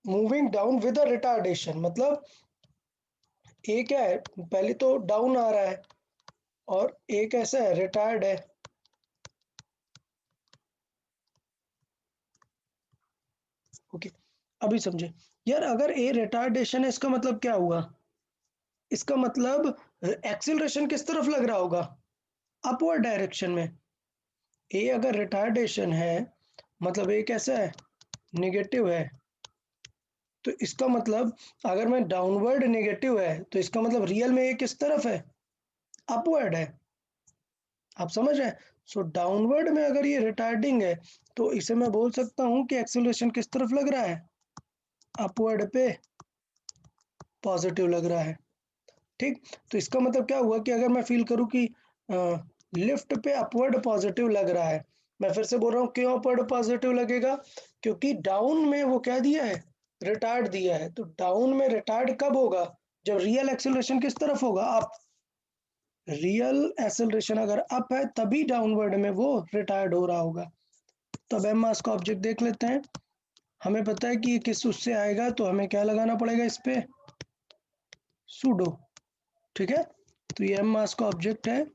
moving down with a retardation, मतलब ए क्या है, पहले तो डाउन आ रहा है और ए कैसा है, रिटार्ड है। ओके, अभी समझे यार, अगर ए रिटार्डेशन है इसका मतलब क्या हुआ, इसका मतलब एक्सिलरेशन किस तरफ लग रहा होगा, अपवर्ड डायरेक्शन में। ए अगर रिटार्डेशन है मतलब ए कैसा है, नेगेटिव है। तो इसका मतलब अगर मैं डाउनवर्ड नेगेटिव है तो इसका मतलब रियल में ए किस तरफ है, अपवर्ड है। आप समझ रहे हैं। सो डाउनवर्ड में अगर ये रिटार्डिंग है तो इसे मैं बोल सकता हूं कि एक्सेलरेशन किस तरफ लग रहा है, अपवर्ड पे पॉजिटिव लग रहा है। ठीक, तो इसका मतलब क्या हुआ कि अगर मैं फील करूं कि लिफ्ट पे अपवर्ड पॉजिटिव लग रहा है, मैं फिर से बोल रहा हूँ क्यों अपवर्ड पॉजिटिव लगेगा, क्योंकि डाउन में वो क्या दिया है, रिटार्ड दिया है। तो डाउन में रिटार्ड कब होगा, जब रियल एक्सेलरेशन किस तरफ होगा, अप। रियल एक्सेलरेशन अगर अप है तभी डाउनवर्ड में वो रिटार्ड हो रहा होगा। तो अब एम मास का ऑब्जेक्ट देख लेते हैं। हमें पता है कि ये किस उससे आएगा, तो हमें क्या लगाना पड़ेगा इस पे, सूडो। ठीक है, तो ये एम मास का ऑब्जेक्ट है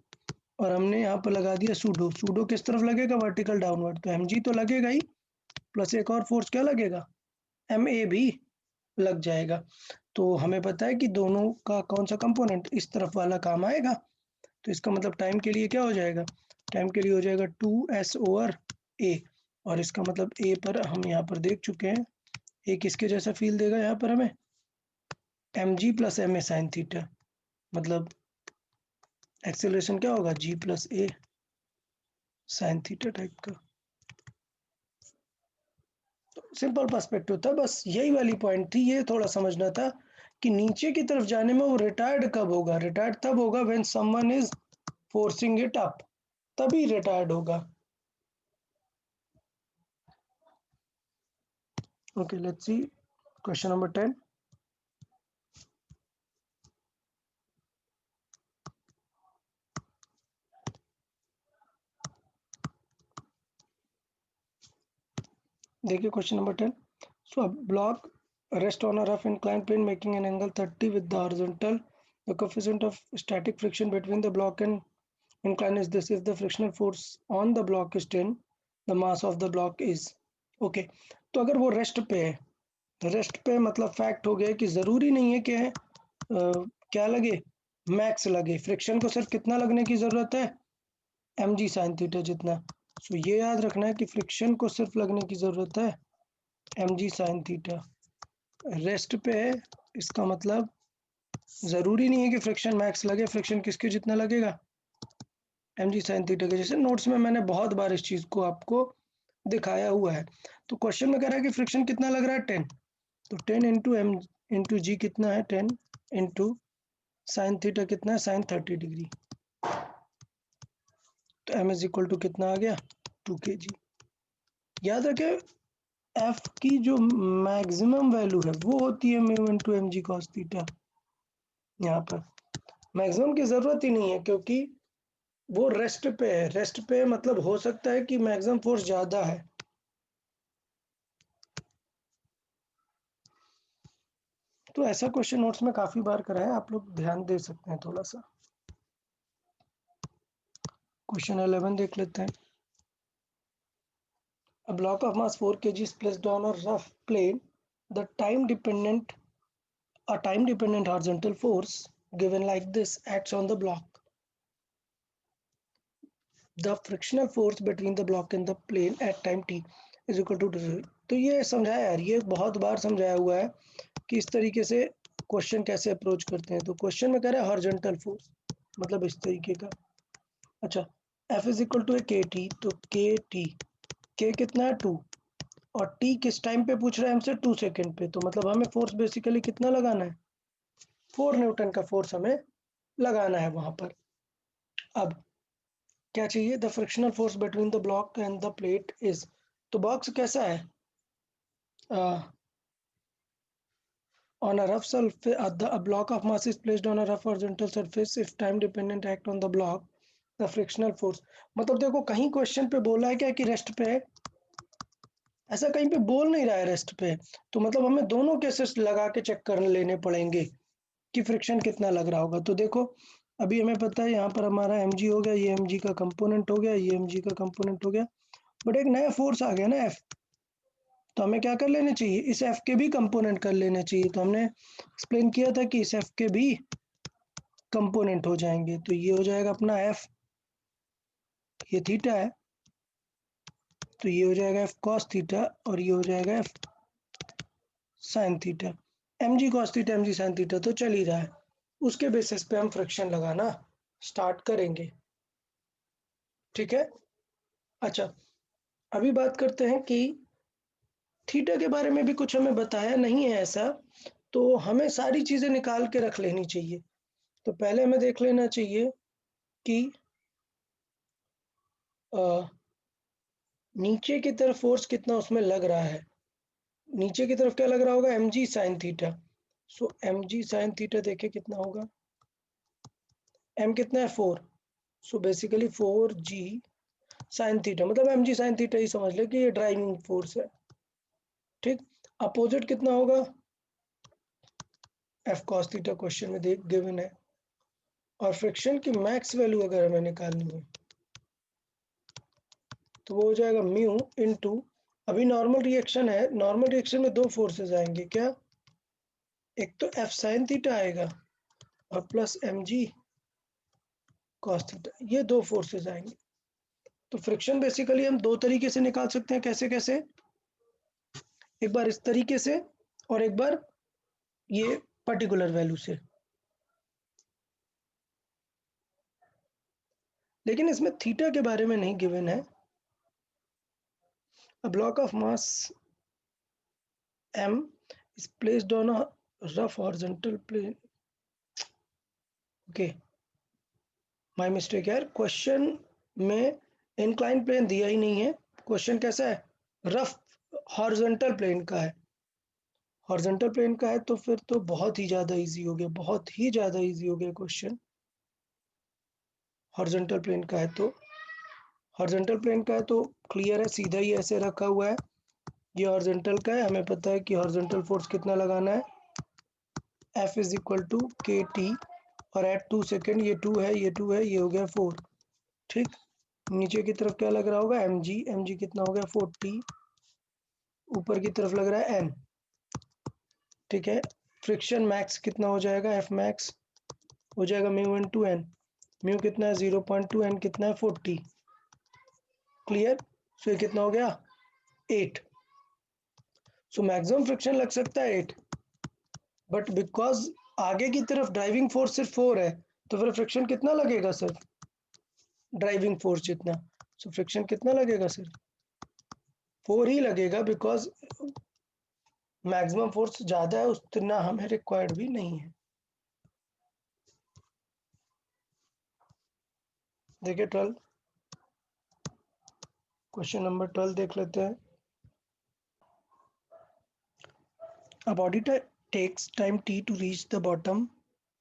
और हमने यहाँ पर लगा दिया सूडो। सूडो किस तरफ लगेगा, वर्टिकल डाउनवर्ड, तो एम जी तो लगेगा ही, प्लस एक और फोर्स क्या लगेगा, एम ए भी लग जाएगा। तो हमें पता है कि दोनों का कौन सा कंपोनेंट इस तरफ वाला काम आएगा। तो इसका मतलब टाइम के लिए क्या हो जाएगा, टाइम के लिए हो जाएगा 2s/a। और इसका मतलब a पर हम यहाँ पर देख चुके हैं, a किसके जैसा फील देगा यहाँ पर हमें, mg plus m a sine theta, मतलब एक्सेलरेशन क्या होगा, g plus a sine theta type का। तो सिंपल पर्सपेक्टिव था, बस यही वाली पॉइंट थी, ये थोड़ा समझना था कि नीचे की तरफ जाने में वो रिटायर्ड कब होगा। रिटायर्ड तब होगा when someone is forcing it up, तभी रिटायर्ड होगा। Okay let's see question number 10। देखिए question number 10। So a block rest on a rough inclined plane making an angle 30 with the horizontal. The coefficient of static friction between the block and incline is this. If the frictional force on the block is 10, the mass of the block is okay. तो अगर वो रेस्ट पे है, रेस्ट पे मतलब फैक्ट हो गया कि ज़रूरी नहीं है कि क्या लगे, मैक्स लगे। फ्रिक्शन को सिर्फ कितना लगने की ज़रूरत है, mg साइन थीटा जितना। सो ये याद रखना है कि फ्रिक्शन को सिर्फ लगने की ज़रूरत है mg साइन थीटा। रेस्ट पे है इसका मतलब जरूरी नहीं है कि फ्रिक्शन मैक्स लगे, फ्रिक्शन किसके जितना लगेगा, mg sin थीटा के। जैसे नोट्स में मैंने बहुत बार इस चीज को आपको दिखाया हुआ है। तो क्वेश्चन में कह रहा है कि फ्रिक्शन कितना लग रहा है 10, तो 10 इंटू एम इंटू जी कितना है 10 इंटू साइन थीटा कितना है साइन 30 डिग्री, तो m इज इक्वल टू कितना आ गया 2 kg। याद रखें f की जो मैक्सिमम वैल्यू है वो होती है mu into m g cos theta. यहाँ पर मैक्सिमम की जरूरत ही नहीं है क्योंकि वो रेस्ट पे है, रेस्ट पे मतलब हो सकता है कि मैक्सिमम फोर्स ज्यादा है। तो ऐसा क्वेश्चन नोट्स में काफी बार करा है, आप लोग ध्यान दे सकते हैं थोड़ा सा। क्वेश्चन 11 देख लेते हैं। A block of mass 4 kg is placed on a rough plane. The a time dependent horizontal force given like this acts on the block. The frictional force between the block and the plane at time t is equal to 0। तो ये समझाया यार, ये बहुत बार समझाया हुआ है कि इस तरीके से क्वेश्चन कैसे अप्रोच करते हैं। तो क्वेश्चन में कह रहा है हॉरिजॉन्टल फोर्स, मतलब इस तरीके का। अच्छा, F इज इक्वल टू के टी, तो के टी, के कितना है 2 और टी किस टाइम पे पूछ रहा है हमसे 2 सेकंड पे, तो मतलब हमें फोर्स बेसिकली कितना लगाना है 4 न्यूटन का फोर्स हमें लगाना है वहां पर। अब क्या चाहिए, the frictional force between the block and the plate is, तो बॉक्स कैसा है, on a rough surface a block of mass is placed on a rough horizontal surface if time dependent act on the block the frictional force। मतलब देखो कहीं क्वेश्चन पे बोला है क्या कि रेस्ट पे है, ऐसा कहीं पे बोल नहीं रहा है रेस्ट पे, तो मतलब हमें दोनों केसेस लगा के चेक कर लेने पड़ेंगे कि फ्रिक्शन कितना लग रहा होगा। तो देखो अभी हमें पता है यहाँ पर हमारा mg हो गया, ये mg का कंपोनेंट हो गया, ये mg का कंपोनेंट हो गया, बट एक नया फोर्स आ गया ना f, तो हमें क्या कर लेना चाहिए, इस f के भी कंपोनेंट कर लेने चाहिए। तो हमने एक्सप्लेन किया था कि इस f के भी कंपोनेंट हो जाएंगे, तो ये हो जाएगा अपना f, ये थीटा है तो ये हो जाएगा f cos थीटा और ये हो जाएगा f sin theta. mg cos theta mg sin theta तो चल ही रहा है, उसके बेसिस पे हम फ्रिक्शन लगाना स्टार्ट करेंगे। ठीक है। अच्छा, अभी बात करते हैं कि थीटा के बारे में भी कुछ हमें बताया नहीं है ऐसा, तो हमें सारी चीजें निकाल के रख लेनी चाहिए। तो पहले हमें देख लेना चाहिए कि नीचे की तरफ फोर्स कितना उसमें लग रहा है। नीचे की तरफ क्या लग रहा होगा, mg sin थीटा। सो mg sin थीटा देखिए कितना होगा, m कितना है 4, so basically 4g sin theta, मतलब mg sin थीटा ही समझ ले कि ये ड्राइविंग फोर्स है। ठीक, अपोजिट कितना होगा, f cos थीटा क्वेश्चन में देख गिवन है। और फ्रिक्शन की मैक्स वैल्यू अगर हमें निकालनी है तो वो हो जाएगा म्यू इनटू, अभी नॉर्मल रिएक्शन है, नॉर्मल रिएक्शन में दो फोर्सेस आएंगे क्या, एक तो f sin थीटा आएगा और प्लस mg cos थीटा, ये दो फोर्सेस आएंगे। तो फ्रिक्शन बेसिकली हम दो तरीके से निकाल सकते हैं, कैसे कैसे, एक बार इस तरीके से और एक बार ये पर्टिकुलर वैल्यू से। लेकिन इसमें थीटा के बारे में नहीं गिवन है। A block of mass m is placed on a rough horizontal plane। Okay, my mistake यार, क्वेश्चन में इंक्लाइन प्लेन दिया ही नहीं है। क्वेश्चन कैसा है, रफ हॉरिजॉन्टल प्लेन का है। हॉरिजॉन्टल प्लेन का है तो फिर तो बहुत ही ज़्यादा इजी हो गया, बहुत ही ज़्यादा इजी हो गया क्वेश्चन। हॉरिजॉन्टल प्लेन का है तो, हॉरिजॉन्टल प्लेन का है तो क्लियर है, सीधा ही ऐसे रखा हुआ है। ये हॉरिजॉन्टल का है, हमें पता है कि हॉरिजॉन्टल फोर्स कितना लगाना है, F इज इक्वल टू के टी, और एट 2 सेकेंड, ये 2 है ये 2 है, ये हो गया 4। ठीक, नीचे की तरफ क्या लग रहा होगा, mg, mg कितना हो गया 40, ऊपर की तरफ लग रहा है n। ठीक है, फ्रिक्शन मैक्स कितना हो जाएगा, f मैक्स हो जाएगा म्यू इनटू n, म्यू कितना है 0.2, n कितना है 40। क्लियर, सो ये कितना हो गया 8। सो मैक्सिमम फ्रिक्शन लग सकता है 8। बट बिकॉज आगे की तरफ ड्राइविंग फोर्स सिर्फ 4 है, तो फिर फ्रिक्शन कितना लगेगा सर? ड्राइविंग फोर्स जितना, सो फ्रिक्शन कितना लगेगा सर? 4 ही लगेगा, बिकॉज मैक्सिमम फोर्स ज़्यादा है, उतना हमें रिक्वायर्ड भी नहीं है। देखिए 12, क्वेश्चन नंबर 12 देख लेते हैं। A body takes time t to reach the bottom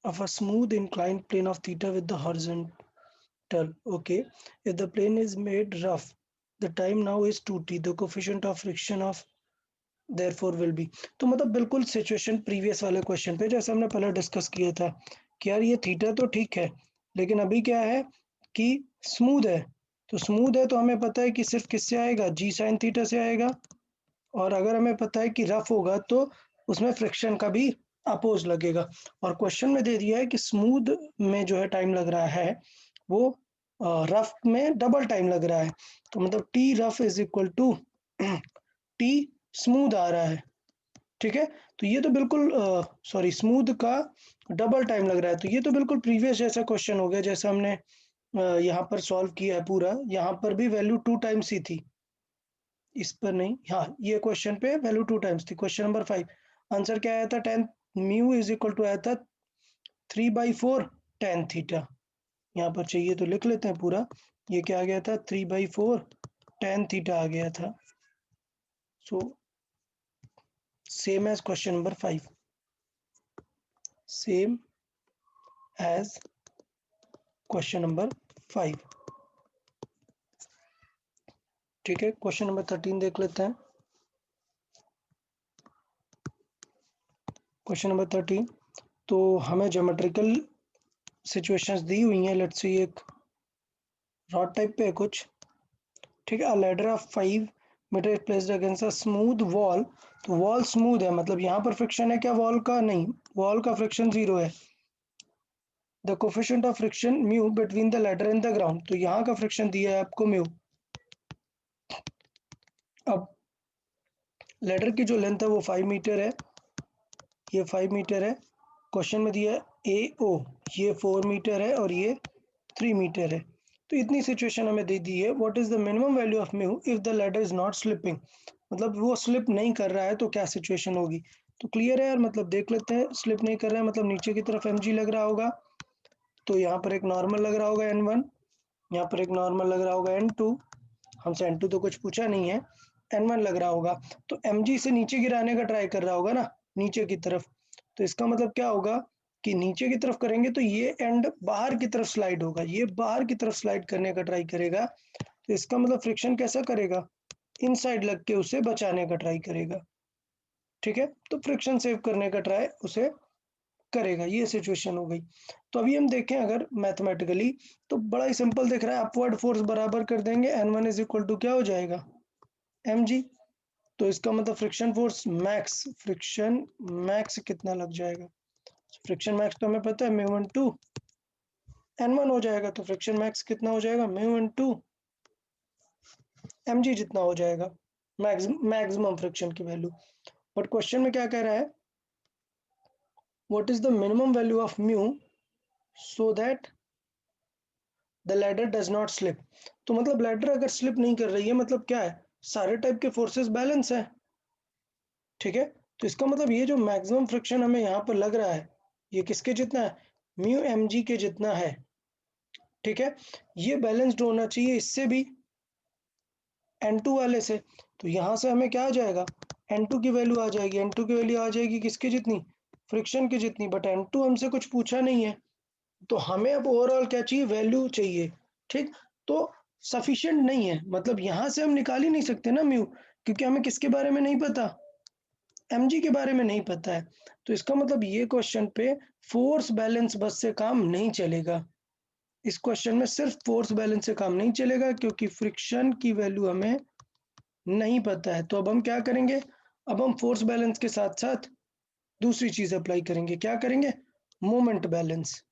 of a smooth inclined plane of theta with the horizontal. Okay, if the plane is made rough, the time now is 2t. The coefficient of friction of therefore will be. तो मतलब बिल्कुल सिचुएशन प्रीवियस वाले क्वेश्चन पे जैसे हमने पहले डिस्कस किया था कि यार ये थीटा तो ठीक है, लेकिन अभी क्या है कि स्मूथ है। तो स्मूथ है तो हमें पता है कि सिर्फ किससे आएगा, जी साइन थीटा से आएगा। और अगर हमें पता है कि रफ होगा तो उसमें फ्रिक्शन का भी अपोज लगेगा। और क्वेश्चन में दे दिया है कि स्मूथ में जो है टाइम लग रहा है वो रफ में डबल टाइम लग रहा है। तो मतलब T rough is equal to T smooth आ रहा है। ठीक है, तो ये तो बिल्कुल सॉरी स्मूथ का डबल टाइम लग रहा है, तो ये तो बिल्कुल प्रीवियस जैसा क्वेश्चन हो गया जैसा हमने यहाँ पर सॉल्व किया है पूरा। यहाँ पर भी वैल्यू 2 टाइम्स ही थी, इस पर नहीं। हाँ, ये क्वेश्चन पे वैल्यू 2 टाइम्स थी। क्वेश्चन नंबर 5 आंसर क्या आया था? Ten mu is equal to आया था 3/4 टेन थीटा। यहाँ पर चाहिए तो लिख लेते हैं पूरा। ये क्या आ गया था? 3/4 टेन थीटा आ गया था। So same as question number 5, same as question number 5। ठीक है, क्वेश्चन नंबर 13 देख लेते हैं। क्वेश्चन नंबर 13, तो हमें ज्योमेट्रिकल सिचुएशंस दी हुई हैं। लेट्स सी, एक रॉड टाइप पे है कुछ। ठीक है, a ladder of 5 metre is placed against a smooth wall. तो वॉल स्मूथ है, मतलब यहाँ पर फ्रिक्शन है क्या वॉल का? नहीं, वॉल का फ्रिक्शन 0 है। The coefficient of friction mu between the ladder and the ground, तो यहाँ का फ्रिक्शन दिया है आपको म्यू। अब लैडर की जो लेंथ है वो 5 मीटर है, ये 5 मीटर है। क्वेश्चन में दिया है ए ओ, ये 4 मीटर है और ये 3 मीटर है। तो इतनी सिचुएशन हमें दे दी है। What is the minimum value of mu if the ladder is not slipping, मतलब वो स्लिप नहीं कर रहा है तो क्या सिचुएशन होगी? तो क्लियर है यार, मतलब देख लेते हैं। स्लिप नहीं कर रहा है मतलब नीचे की तरफ एम लग रहा होगा, तो यहाँ पर एक नॉर्मल लग रहा होगा N1, यहाँ पर एक नॉर्मल लग रहा होगा N2। हमसे N2 तो कुछ पूछा नहीं है, N1 लग रहा होगा। तो mg से नीचे गिराने का ट्राई कर रहा होगा ना, नीचे की तरफ। तो इसका मतलब क्या होगा कि नीचे की तरफ करेंगे तो ये एंड बाहर की तरफ स्लाइड होगा, ये बाहर की तरफ स्लाइड करने का ट्राई करेगा। तो इसका मतलब फ्रिक्शन कैसा करेगा? इनसाइड लग के उसे बचाने का ट्राई करेगा। ठीक है, तो फ्रिक्शन सेव करने का ट्राई उसे करेगा। ये सिचुएशन हो गई। तो अभी हम देखें अगर मैथमेटिकली, तो बड़ा ही सिंपल दिख रहा है। अपवर्ड फोर्स बराबर कर देंगे, N1 इज इक्वल टू क्या हो जाएगा? mg। तो इसका मतलब friction force max, friction max कितना लग जाएगा? फ्रिक्शन मैक्स तो हमें पता है म्यू इनटू N1 हो जाएगा। तो फ्रिक्शन मैक्स कितना हो जाएगा? म्यू इनटू mg जितना हो जाएगा, मैक्सिमम फ्रिक्शन की वैल्यू। बट क्वेश्चन में क्या कह रहा है? What is the minimum value of mu so that the ladder does not slip. तो मतलब लैडर अगर स्लिप नहीं कर रही है मतलब क्या है? सारे टाइप के फोर्सेस बैलेंस है। ठीक है, तो इसका मतलब ये जो मैक्सिमम फ्रिक्शन हमें यहाँ पर लग रहा है ये किसके जितना है? म्यू एम जी के जितना है। ठीक है, ये बैलेंस्ड होना चाहिए इससे भी, N2 वाले से। तो यहाँ से हमें क्या आ जाएगा? N2 की वैल्यू आ जाएगी। N2 की वैल्यू आ जाएगी किसकी जितनी? फ्रिक्शन की जितनी। बट N2 हमसे कुछ पूछा नहीं है, तो हमें अब ओवरऑल क्या चाहिए? वैल्यू चाहिए। ठीक, तो सफिशिएंट नहीं है, मतलब यहाँ से हम निकाल ही नहीं सकते ना म्यू, क्योंकि हमें किसके बारे में नहीं पता? mg के बारे में नहीं पता है। तो इसका मतलब ये क्वेश्चन पे फोर्स बैलेंस बस से काम नहीं चलेगा। इस क्वेश्चन में सिर्फ फोर्स बैलेंस से काम नहीं चलेगा, क्योंकि फ्रिक्शन की वैल्यू हमें नहीं पता है। तो अब हम क्या करेंगे? अब हम फोर्स बैलेंस के साथ साथ दूसरी चीज अप्लाई करेंगे। क्या करेंगे? Moment balance.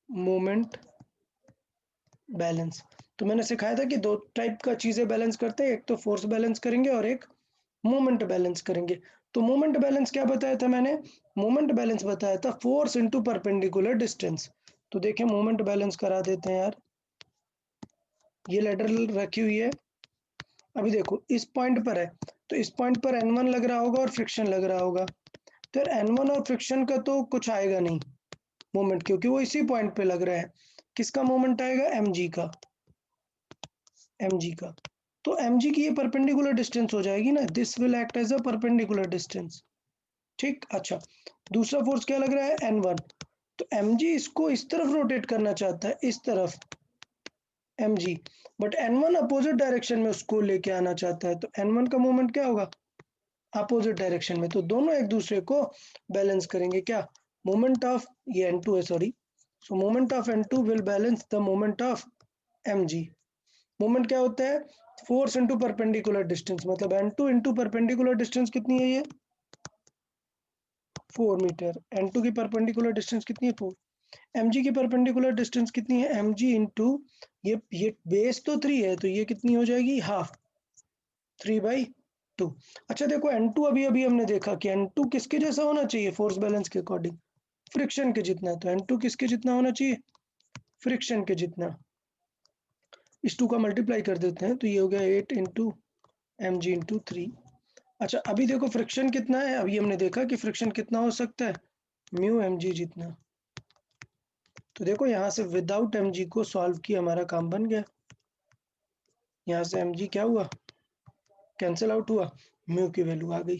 मोमेंट बैलेंस, तो मैंने सिखाया था कि दो टाइप का चीजें बैलेंस करते हैं, एक तो फोर्स बैलेंस करेंगे और एक मोमेंट बैलेंस करेंगे। तो मोमेंट बैलेंस क्या बताया था मैंने? मोमेंट बैलेंस बताया था फोर्स इनटू परपेंडिकुलर डिस्टेंस। तो देखिए मोमेंट बैलेंस करा देते हैं यार, ये लेटर रखी हुई है। अभी देखो इस पॉइंट पर है, तो इस पॉइंट पर N1 लग रहा होगा और फ्रिक्शन लग रहा होगा, तो N1 और फ्रिक्शन का तो कुछ आएगा नहीं मोमेंट, क्योंकि वो इसी पॉइंट पे लग रहा है। किसका मोमेंट आएगा? mg का, mg का। तो mg की ये परपेंडिकुलर डिस्टेंस हो जाएगी ना, this will act as a perpendicular distance. ठीक, अच्छा दूसरा फोर्स क्या लग रहा है? N1। तो mg इसको इस तरफ रोटेट करना चाहता है, इस तरफ mg, but N1 opposite direction में उसको लेके आना चाहता है, तो N1 का मोमेंट क्या होगा? अपोजिट डायरेक्शन में। तो दोनों एक दूसरे को बैलेंस करेंगे। क्या? मोमेंट ऑफ, ये N2 है sorry, so moment of N2 will balance the moment of mg। Moment क्या होता है? फोर्स इनटू परपेंडिकुलर डिस्टेंस, मतलब N2 इनटू परपेंडिकुलर डिस्टेंस कितनी है? ये 4 मीटर। N2 की परपेंडिकुलर डिस्टेंस कितनी है? 4। mg की परपेंडिकुलर डिस्टेंस कितनी है? mg इनटू ये बेस तो 3 है, तो ये कितनी हो जाएगी? हाफ, 3/2। अच्छा देखो N2 अभी अभी हमने देखा कि N2 किसके जैसा होना चाहिए फोर्स बैलेंस के अकॉर्डिंग? फ्रिक्शन के जितना। तो N2 किसके जितना होना चाहिए? फ्रिक्शन के जितना। इस 2 का मल्टीप्लाई कर देते हैं, तो ये हो गया 8 इंटू mg इंटू 3। अच्छा अभी देखो फ्रिक्शन कितना है, अभी हमने देखा कि फ्रिक्शन कितना हो सकता है? म्यू mg जितना। तो देखो यहाँ से विदाउट mg को सॉल्व किया, हमारा काम बन गया। यहाँ से mg क्या हुआ? कैंसिल आउट हुआ, म्यू की वैल्यू आ गई।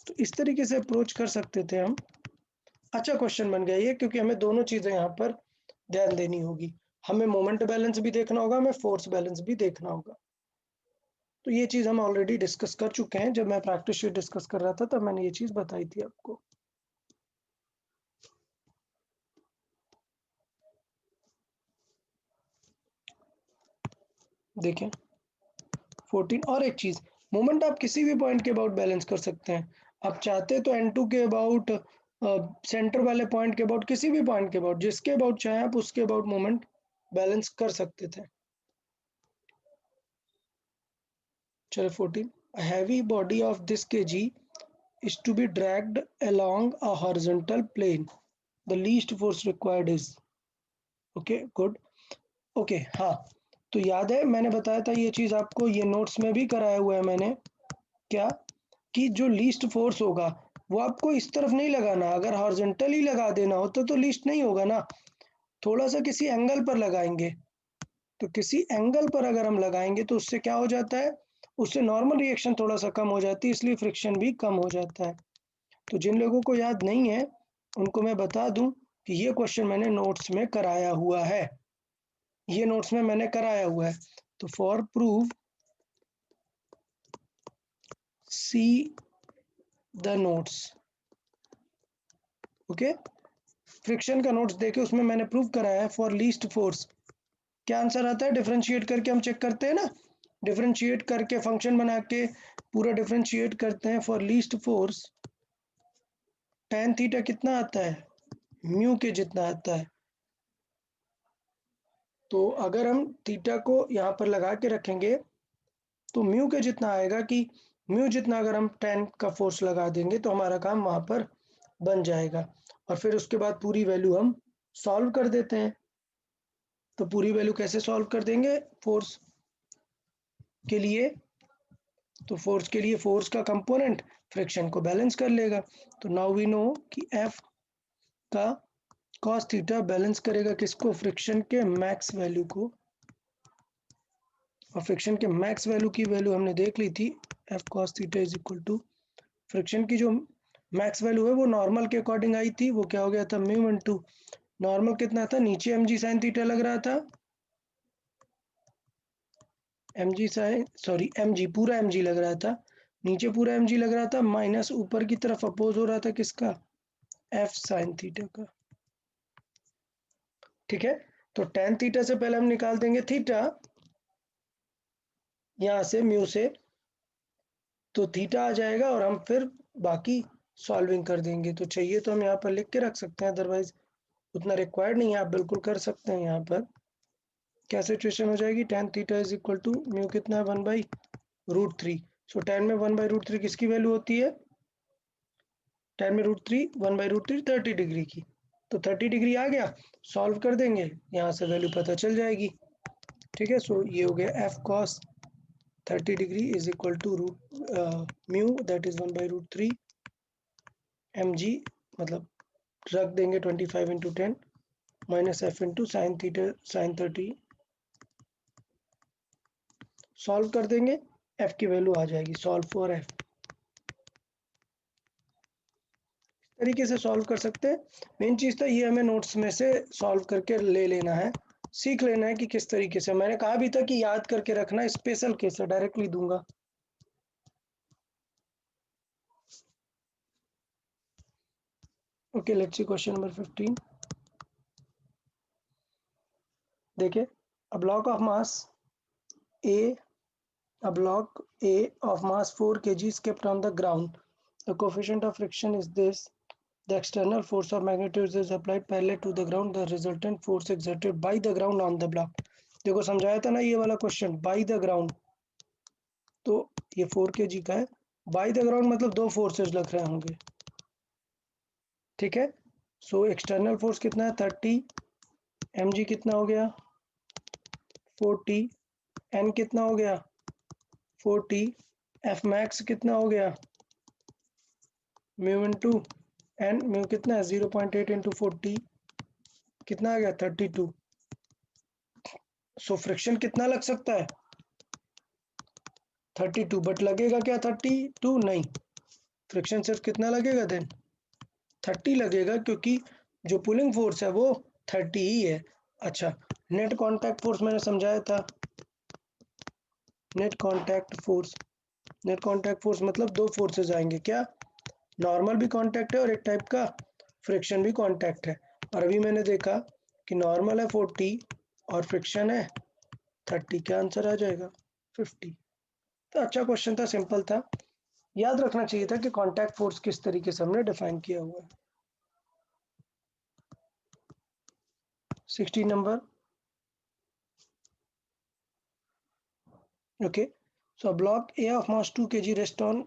तो इस तरीके से अप्रोच कर सकते थे हम। अच्छा क्वेश्चन बन गया ये, क्योंकि हमें दोनों चीजें यहाँ पर ध्यान देनी होगी। हमें मोमेंट बैलेंस भी देखना होगा, हमें फोर्स बैलेंस भी देखना होगा। तो ये चीज हम ऑलरेडी डिस्कस कर चुके हैं, जब मैं प्रैक्टिस शीट डिस्कस कर रहा था तब मैंने ये चीज बताई थी आपको। देखें 14। और एक चीज, मोमेंट आप किसी भी पॉइंट के अबाउट बैलेंस कर सकते हैं। आप चाहते तो N2 के अबाउट, सेंटर वाले पॉइंट के अबाउट, किसी भी पॉइंट के अबाउट, जिसके अबाउट चाहे आप उसके अबाउट मोमेंट बैलेंस कर सकते थे। चलो 14। A heavy body of this kg is to be dragged along a horizontal plane. The least force required is, okay good, okay हाँ। तो याद है मैंने बताया था ये चीज आपको, ये नोट्स में भी कराया हुआ है मैंने। क्या? कि जो लीस्ट फोर्स होगा वो आपको इस तरफ नहीं लगाना, अगर हॉरिजॉन्टली लगा देना होता तो लीस्ट नहीं होगा ना, थोड़ा सा किसी एंगल पर लगाएंगे। तो किसी एंगल पर अगर हम लगाएंगे तो उससे क्या हो जाता है? उससे नॉर्मल रिएक्शन थोड़ा सा कम हो जाती है, इसलिए फ्रिक्शन भी कम हो जाता है। तो जिन लोगों को याद नहीं है उनको मैं बता दूं कि ये क्वेश्चन मैंने नोट्स में कराया हुआ है, ये नोट्स में मैंने कराया हुआ है। तो for prove see the notes, okay. Friction का नोट्स देखे, उसमें मैंने प्रूव कराया है फॉर लीस्ट फोर्स। क्या आंसर आता है? डिफरेंशिएट करके हम चेक करते हैं ना, डिफरेंशिएट करके फंक्शन बना के पूरा डिफरेंशिएट करते हैं for least force. tan theta कितना आता है? म्यू के जितना आता है। तो अगर हम थीटा को यहाँ पर लगा के रखेंगे तो म्यू के जितना आएगा, कि म्यू जितना अगर हम tan का फोर्स लगा देंगे तो हमारा काम वहाँ पर बन जाएगा। और फिर उसके बाद पूरी वैल्यू हम सॉल्व कर देते हैं। तो पूरी वैल्यू कैसे सॉल्व कर देंगे? फोर्स के लिए, तो फोर्स के लिए फोर्स का कंपोनेंट फ्रिक्शन को बैलेंस कर लेगा। तो नाउ वी नो कि F का cos थीटा बैलेंस करेगा किसको? फ्रिक्शन के मैक्स वैल्यू को। और फ्रिक्शन के मैक्स वैल्यू की वैल्यू हमने देख ली थी, F cos theta is equal to, friction की जो मैक्स वैल्यू है वो नॉर्मल के अकॉर्डिंग आई थी, वो क्या हो गया था? म्यू इनटू नॉर्मल कितना था? नीचे mg sin थीटा लग रहा था, mg sin सॉरी mg पूरा mg लग रहा था, नीचे पूरा mg लग रहा था, माइनस ऊपर की तरफ अपोज हो रहा था किसका? F sin थीटा का। ठीक है, तो tan थीटा से पहले हम निकाल देंगे थीटा, यहाँ से म्यू से, तो थीटा आ जाएगा और हम फिर बाकी सॉल्विंग कर देंगे। तो चाहिए तो हम यहाँ पर लिख के रख सकते हैं, अदरवाइज उतना रिक्वायर्ड नहीं है, आप बिल्कुल कर सकते हैं। यहाँ पर क्या सिचुएशन हो जाएगी? tan theta is equal to mu कितना है? 1/√3। सो tan में 1/√3 किसकी वैल्यू होती है? tan में √3 1/√3 30 डिग्री की। तो 30 डिग्री आ गया, सॉल्व कर देंगे, यहाँ से वैल्यू पता चल जाएगी। ठीक है, सो ये हो गया f cos 30 degree is equal to mu that is 1/√3 mg, मतलब रख देंगे 25 into 10 minus f into sine theta sine 30, solve कर देंगे, f की वैल्यू आ जाएगी। सॉल्व फॉर f, तरीके से सॉल्व कर सकते हैं। मेन चीज़ तो ये हमें नोट्स में से सॉल्व करके ले लेना है, सीख लेना है कि किस तरीके से। मैंने कहा भी था कि याद करके रखना, स्पेशल केस है, डायरेक्टली दूंगा। Okay, let's see question number 15। देखिए, अ block of mass A A block A of mass 4 kg is kept on the ground. The coefficient of friction is this. The external force of magnitude is applied parallel to the ground. The resultant force exerted by the ground on the block. देखो समझाया था ना ये वाला क्वेश्चन, बाई द ग्राउंड। तो ये 4 kg का है, बाई द ग्राउंड मतलब दो फोर्सेज लग रहे होंगे। ठीक है, सो एक्सटर्नल फोर्स कितना है 30, mg कितना हो गया 40, n कितना हो गया 40, f max कितना हो गया म्यू इंटू एन, म्यू कितना है 0.8 इंटू 40, कितना आ गया 32। सो फ्रिक्शन कितना लग सकता है 32, बट लगेगा क्या 32 नहीं, फ्रिक्शन सिर्फ कितना लगेगा देन 30 लगेगा, क्योंकि जो पुलिंग फोर्स है वो 30 ही है। अच्छा, नेट कांटेक्ट फोर्स मैंने समझाया था, net contact force, net contact force मतलब दो फोर्सेस आएंगे, क्या नॉर्मल भी कांटेक्ट है और एक टाइप का फ्रिक्शन भी कांटेक्ट है। और अभी मैंने देखा कि नॉर्मल है 40 और फ्रिक्शन है 30, क्या आंसर आ जाएगा 50। तो अच्छा क्वेश्चन था, सिंपल था, याद रखना चाहिए था कि कांटेक्ट फोर्स किस तरीके से हमने डिफाइन किया हुआ है। 16 number. okay, so a block A of mass 2 kg rest on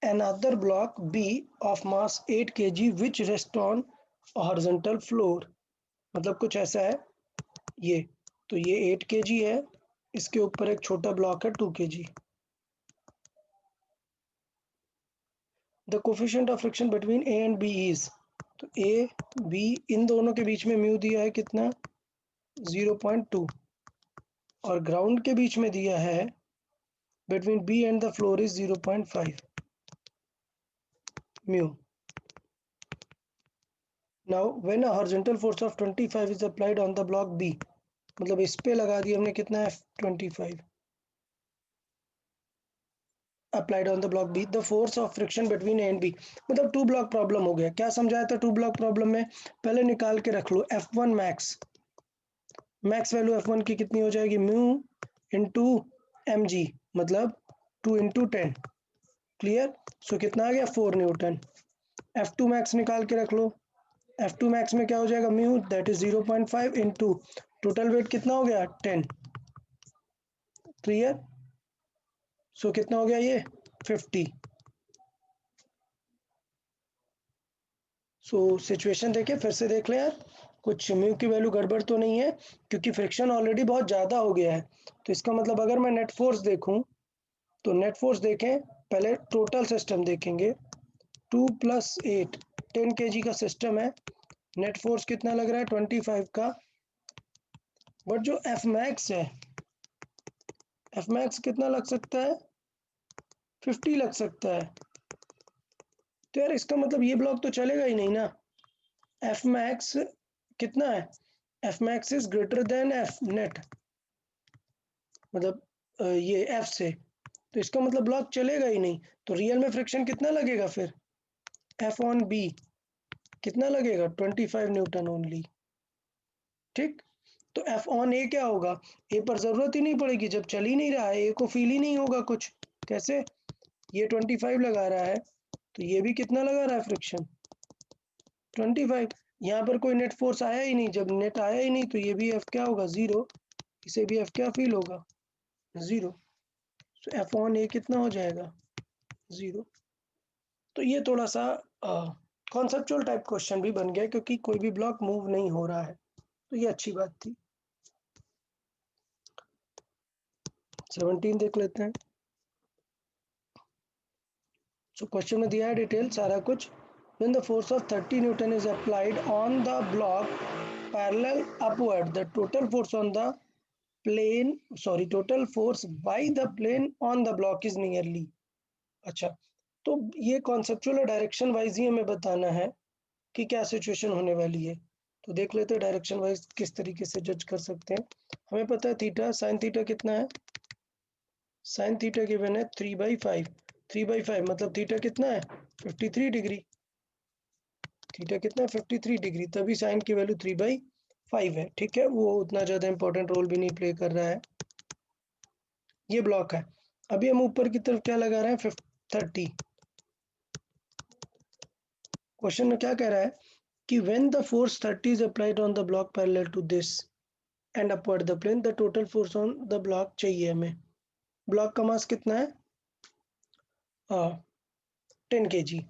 another block B of mass 8 kg which rest on a horizontal floor, मतलब कुछ ऐसा है ये, तो ये 8 kg है, इसके ऊपर एक छोटा ब्लॉक है 2 kg। The coefficient of friction between A and B is, तो ए बी इन दोनों के बीच में म्यू दिया है कितना 0.2, और ग्राउंड के बीच में दिया है between B and the floor is 0.5 mu. Now when a horizontal force of 25 is applied on the block B, मतलब इस पे लगा दिया हमने कितना है 25 applied on the block B, the force of friction between A and B, मतलब टू ब्लॉक प्रॉब्लम हो गया। क्या समझाया था टू ब्लॉक प्रॉब्लम में, पहले निकाल के रख लो F1 max, max value F1 की कितनी हो जाएगी म्यू इंटू एम जी, मतलब 2 इंटू 10, क्लियर। सो कितना आ गया 4 न्यूटन। F2 मैक्स निकाल के रख लो, F2 मैक्स में क्या हो जाएगा mu that is 0.5 into total weight कितना हो गया 10, क्लियर। सो कितना हो गया ये 50। सो सिचुएशन देखे फिर से देख ले यार, कुछ म्यू की वैल्यू गड़बड़ तो नहीं है, क्योंकि फ्रिक्शन ऑलरेडी बहुत ज़्यादा हो गया है। तो इसका मतलब अगर मैं नेट फोर्स देखूं, तो नेट फोर्स देखें, पहले टोटल सिस्टम देखेंगे, 2 + 8 10 kg का सिस्टम है, नेट फोर्स कितना लग रहा है 25 का, बट जो एफ मैक्स है, एफ मैक्स कितना लग सकता है 50 लग सकता है। तो यार इसका मतलब ये ब्लॉक तो चलेगा ही नहीं ना, एफ मैक्स कितना है, F max is greater than F net, मतलब ये एफ से, तो इसका मतलब ब्लॉक चलेगा ही नहीं। तो रियल में फ्रिक्शन कितना लगेगा फिर, एफ ऑन बी कितना लगेगा 25 न्यूटन ओनली, ठीक। तो एफ ऑन ए क्या होगा, ए पर जरूरत ही नहीं पड़ेगी, जब चल ही नहीं रहा है ए को फील ही नहीं होगा कुछ। कैसे, ये 25 लगा रहा है, तो ये भी कितना लगा रहा है फ्रिक्शन 25, यहाँ पर कोई नेट फोर्स आया ही नहीं, जब नेट आया ही नहीं तो ये भी एफ क्या होगा 0, इसे भी एफ क्या फील होगा 0। सो एफ ऑन ए कितना हो जाएगा 0। तो ये थोड़ा सा कॉन्सेप्चुअल टाइप क्वेश्चन भी बन गया क्योंकि कोई भी ब्लॉक मूव नहीं हो रहा है, तो ये अच्छी बात थी। 17 देख लेते हैं। सो क्वेश्चन में दिया है डिटेल सारा कुछ। When the force of 30 Newton is applied on the block parallel upward, the total force on the total force by the plane on the block is nearly। अच्छा, तो ये कॉन्सेप्चुअल और डायरेक्शन वाइज ही हमें बताना है कि क्या सिचुएशन होने वाली है। तो देख लेते हैं डायरेक्शन वाइज किस तरीके से जज कर सकते हैं। हमें पता है थीटा, साइन थीटा कितना है, साइन थीटा गिवन है 3/5। 3/5 मतलब थीटा कितना है 53 डिग्री। थीटा कितना है 53 डिग्री, तभी साइन की वैल्यू 3/5 है। ठीक है, वो उतना ज़्यादा इंपॉर्टेंट रोल भी नहीं प्ले कर रहा है। ये ब्लॉक है। अभी हम ऊपर की तरफ क्या लगा रहे हैं 30। क्वेश्चन में क्या कह रहा है कि when the force 30 is applied on the block parallel to this and upward the plane, the total force on the block चाहिए हमें। ब्लॉक का मास कितना है 10 kg।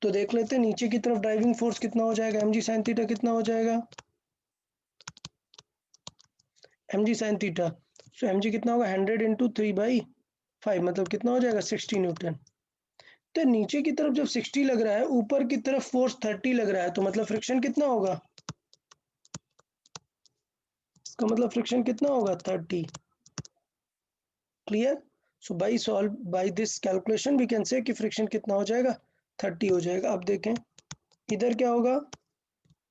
तो देख लेते हैं नीचे की तरफ ड्राइविंग फोर्स कितना हो जाएगा, mg sin थीटा कितना हो जाएगा, mg sin थीटा। सो mg कितना होगा 100 इंटू 3/5 मतलब कितना हो जाएगा 60 न्यूटन। तो नीचे की तरफ जब 60 लग रहा है, ऊपर की तरफ फोर्स 30 लग रहा है, तो मतलब फ्रिक्शन कितना होगा, इसका मतलब फ्रिक्शन कितना होगा 30। Clear. So by this calculation we can say कि फ्रिक्शन कितना हो जाएगा 30 हो जाएगा। अब देखें इधर क्या होगा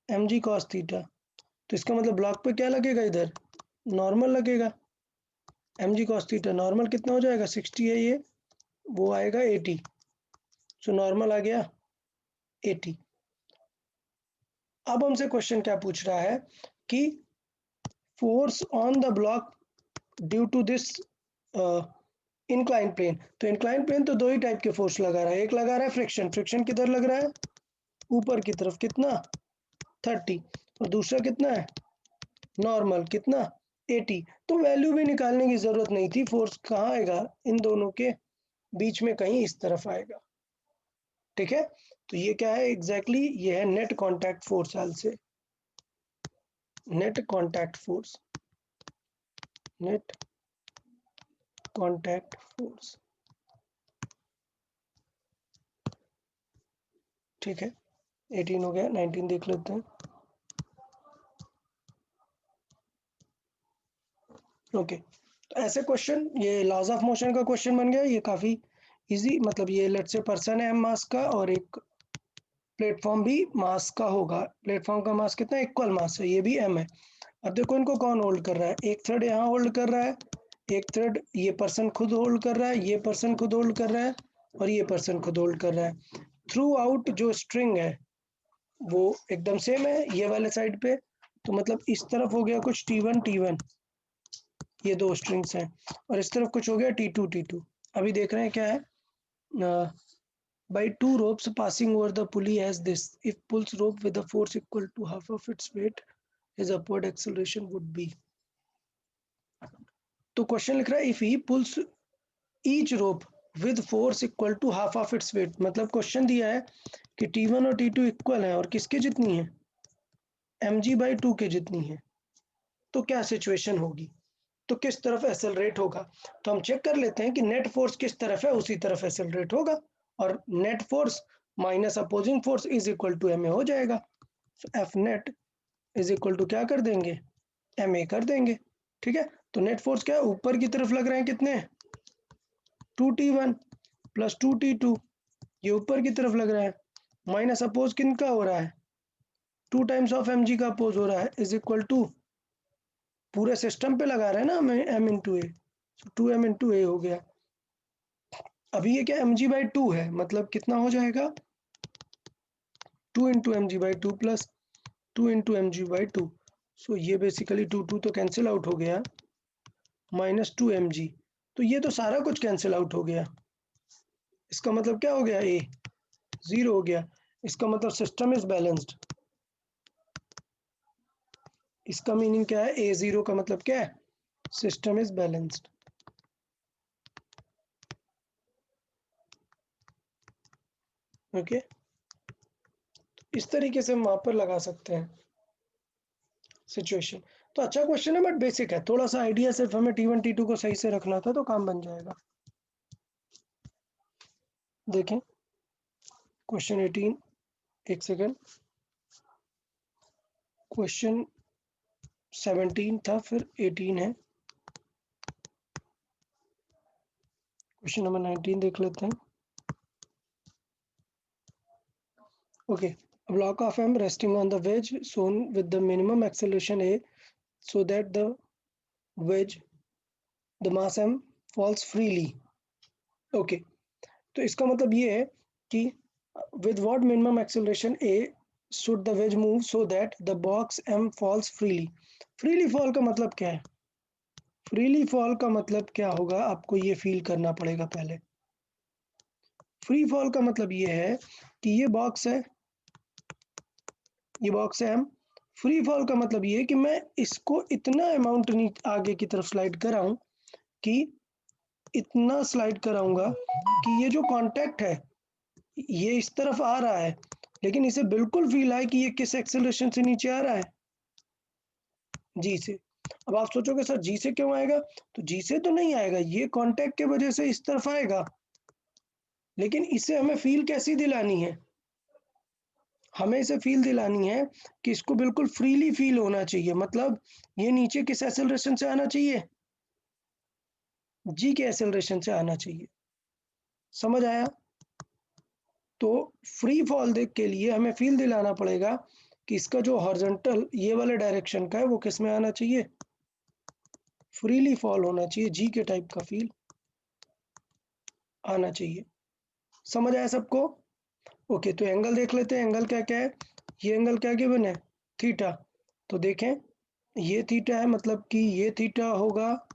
mg cos थीटा, तो इसका मतलब ब्लॉक पे क्या लगेगा, इधर नॉर्मल लगेगा। mg cos थीटा नॉर्मल कितना हो जाएगा 60 है ये, वो आएगा 80। सो नॉर्मल आ गया 80। अब हमसे क्वेश्चन क्या पूछ रहा है कि force on the block due to this incline plane. तो इंक्लाइन प्लेन तो दो ही टाइप के फोर्स लगा रहा है, एक लगा रहा है फ्रिक्शन, फ्रिक्शन किधर लग रहा है ऊपर की तरफ कितना 30, और दूसरा कितना है नॉर्मल कितना 80। तो वैल्यू भी निकालने की जरूरत नहीं थी, फोर्स कहाँ आएगा इन दोनों के बीच में कहीं इस तरफ आएगा। ठीक है, तो ये क्या है एग्जैक्टली ये है नेट कांटेक्ट फोर्स हाल से, net contact force, net contact force. ठीक है, 18 हो गया, 19 देख लेते हैं। ओके, तो ऐसे क्वेश्चन, ये लॉज ऑफ मोशन का क्वेश्चन बन गया, ये काफी इजी। मतलब ये लेट्स से पर्सन है एम मास का और एक प्लेटफॉर्म भी मास का होगा। प्लेटफॉर्म का मास कितना इक्वल मास है, ये भी एम है। अब देखो इनको कौन होल्ड कर रहा है, एक थ्रेड यहाँ होल्ड कर रहा है, एक थ्रेड ये पर्सन खुद होल्ड कर रहा है, ये पर्सन खुद होल्ड कर रहा है और ये पर्सन खुद होल्ड कर रहा है। थ्रू आउट जो स्ट्रिंग है वो एकदम सेम है ये वाले साइड पे, तो मतलब इस तरफ हो गया कुछ T1 T1, ये दो स्ट्रिंग्स हैं, और इस तरफ कुछ हो गया T2 T2। अभी देख रहे हैं क्या है, by two ropes passing over the pulley as this, if pulls rope with a force equal to half of its weight, his upward acceleration would be। तो क्वेश्चन लिख रहा है if he pulls each rope with force equal to half of its weight, मतलब क्वेश्चन दिया है कि T1 और T2 इक्वल है और किसके जितनी है mg/2 के जितनी है, तो क्या सिचुएशन होगी, तो किस तरफ एक्सेलरेट होगा। तो हम चेक कर लेते हैं कि नेट फोर्स किस तरफ है उसी तरफ एक्सेलरेट होगा, और net force minus opposing force is equal to m a हो जाएगा। F net is equal to क्या कर देंगे एम ए कर देंगे। ठीक है, तो नेट फोर्स क्या है ऊपर की तरफ लग रहे हैं कितने 2T1 प्लस 2T2, ये ऊपर की तरफ लग रहा है, माइनस अपोज किन का हो रहा है 2 टाइम्स ऑफ एम जी का अपोज हो रहा है, इज इक्वल टू पूरे सिस्टम पे लगा रहे हैं ना हमें एम इंटू ए, 2m इंटू ए हो गया। अभी ये क्या mg/2 है, मतलब कितना हो जाएगा 2 into mg/2 plus 2 into mg/2। सो ये बेसिकली 2 तो कैंसिल आउट हो गया, माइनस 2mg, तो ये तो सारा कुछ कैंसिल आउट हो गया। इसका मतलब क्या हो गया, ए 0 हो गया, इसका मतलब सिस्टम इज बैलेंस्ड। इसका मीनिंग क्या है, A0 का मतलब क्या है, सिस्टम इज बैलेंस्ड। ओके, इस तरीके से हम वहां पर लगा सकते हैं सिचुएशन। तो अच्छा क्वेश्चन है बट बेसिक है, थोड़ा सा आइडिया सिर्फ हमें T1 T2 को सही से रखना था तो काम बन जाएगा। देखें क्वेश्चन 18, एक सेकेंड, क्वेश्चन 17 था फिर 18 है, क्वेश्चन नंबर 19 देख लेते हैं। Okay, a block of M resting on the wedge shown with the minimum acceleration A so that the wedge, the mass M falls freely. Okay, तो इसका मतलब ये है कि with what minimum acceleration A should the wedge move so that the box M falls freely. freely fall का मतलब क्या है? freely fall का मतलब क्या होगा, आपको ये फील करना पड़ेगा पहले। फ्री फॉल का मतलब ये है कि ये बॉक्स है, ये बॉक्स है M। फ्री फॉल का मतलब ये है कि मैं इसको इतना अमाउंट आगे की तरफ स्लाइड कराऊं कि इतना स्लाइड कराऊंगा कि ये जो कांटेक्ट है ये इस तरफ आ रहा है, लेकिन इसे बिल्कुल फील है कि ये किस एक्सेलरेशन से नीचे आ रहा है, जी से। अब आप सोचोगे सर जी से क्यों आएगा, तो जी से तो नहीं आएगा, ये कांटेक्ट के वजह से इस तरफ आएगा, लेकिन इसे हमें फील कैसी दिलानी है, हमें इसे फील दिलानी है कि इसको बिल्कुल फ्रीली फील होना चाहिए, मतलब ये नीचे किस एक्सेलरेशन से आना चाहिए, जी के एक्सेलरेशन से आना चाहिए। समझ आया? तो फ्री फॉल देख के लिए हमें फील दिलाना पड़ेगा कि इसका जो हॉरिजॉन्टल ये वाले डायरेक्शन का है वो किस में आना चाहिए, फ्रीली फॉल होना चाहिए, जी के टाइप का फील आना चाहिए। समझ आया सबको? ओके, तो एंगल देख लेते हैं, एंगल क्या क्या है, ये एंगल क्या गिवन है, थीटा। तो देखें ये थीटा है, मतलब कि ये थीटा होगा,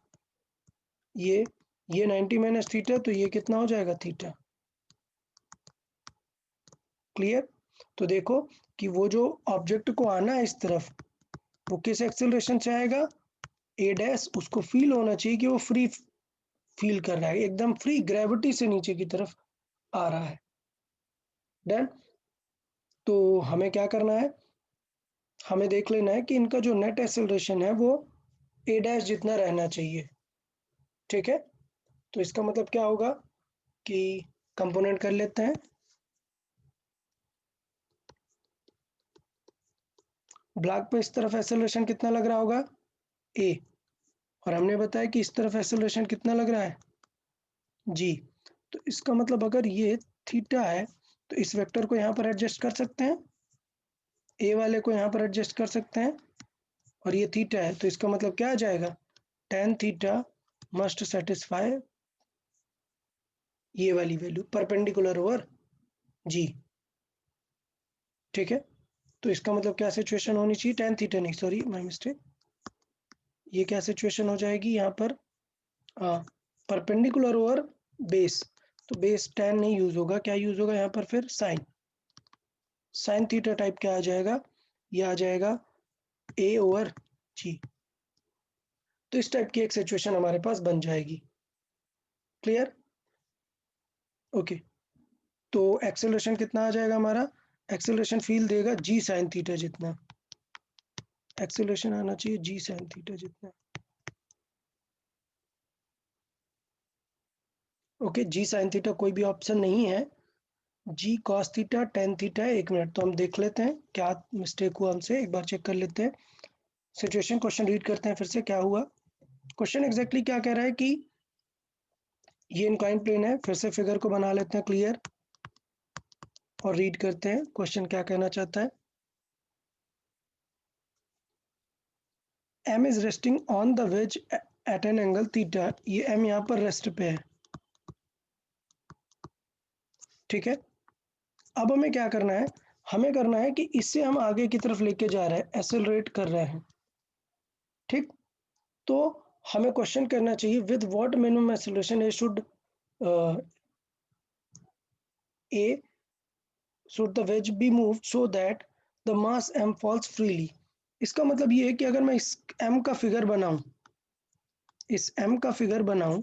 ये 90 माइनस थीटा, तो ये कितना हो जाएगा थीटा। क्लियर? तो देखो कि वो जो ऑब्जेक्ट को आना है इस तरफ वो किस एक्सेलरेशन से आएगा, ए डैश, उसको फील होना चाहिए कि वो फ्री फील कर रहा है, एकदम फ्री ग्रेविटी से नीचे की तरफ आ रहा है। डन। तो हमें क्या करना है, हमें देख लेना है कि इनका जो नेट एक्सेलरेशन है वो ए डैश जितना रहना चाहिए। ठीक है, तो इसका मतलब क्या होगा कि कंपोनेंट कर लेते हैं। ब्लॉक पे इस तरफ एक्सेलरेशन कितना लग रहा होगा, ए, और हमने बताया कि इस तरफ एक्सेलरेशन कितना लग रहा है, जी। तो इसका मतलब अगर ये थीटा है तो इस वेक्टर को यहाँ पर एडजस्ट कर सकते हैं, ए वाले को यहाँ पर एडजस्ट कर सकते हैं, और ये थीटा है तो इसका मतलब क्या आ जाएगा, tan थीटा मस्ट सेटिस्फाई ये वाली वैल्यू परपेंडिकुलर ओवर जी। ठीक है, तो इसका मतलब क्या सिचुएशन होनी चाहिए, tan थीटा नहीं, सॉरी माय मिस्टेक, ये क्या सिचुएशन हो जाएगी यहाँ पर, परपेंडिकुलर ओवर बेस, तो बेस tan नहीं यूज होगा, क्या यूज होगा यहाँ पर फिर साइन थीटा टाइप क्या आ जाएगा, ये आ जाएगा ए ओवर जी। तो इस टाइप की एक सिचुएशन हमारे पास बन जाएगी। क्लियर? ओके, तो एक्सेलरेशन कितना आ जाएगा हमारा, एक्सेलरेशन फील देगा जी साइन थीटा जितना, एक्सेलरेशन आना चाहिए जी साइन थीटा जितना। ओके, जी साइन थीटा कोई भी ऑप्शन नहीं है, जी कॉस थीटा टेन थीटा है। एक मिनट, तो हम देख लेते हैं क्या मिस्टेक हुआ हमसे, एक बार चेक कर लेते हैं सिचुएशन। क्वेश्चन रीड करते हैं फिर से क्या हुआ। क्वेश्चन एग्जैक्टली क्या कह रहा है कि ये इनक्लाइन प्लेन है, फिर से फिगर को बना लेते हैं क्लियर और रीड करते हैं क्वेश्चन क्या कहना चाहता है। M is resting on the wedge at an angle theta, ये M यहाँ पर रेस्ट पे है। ठीक है, अब हमें क्या करना है, हमें करना है कि इससे हम आगे की तरफ लेके जा रहे हैं, एक्सेलरेट कर रहे हैं। ठीक, तो हमें क्वेश्चन करना चाहिए with what minimum acceleration A should the ways be moved so that the mass m falls freely. इसका मतलब ये है कि अगर मैं इस m का फिगर बनाऊं, इस m का फिगर बनाऊं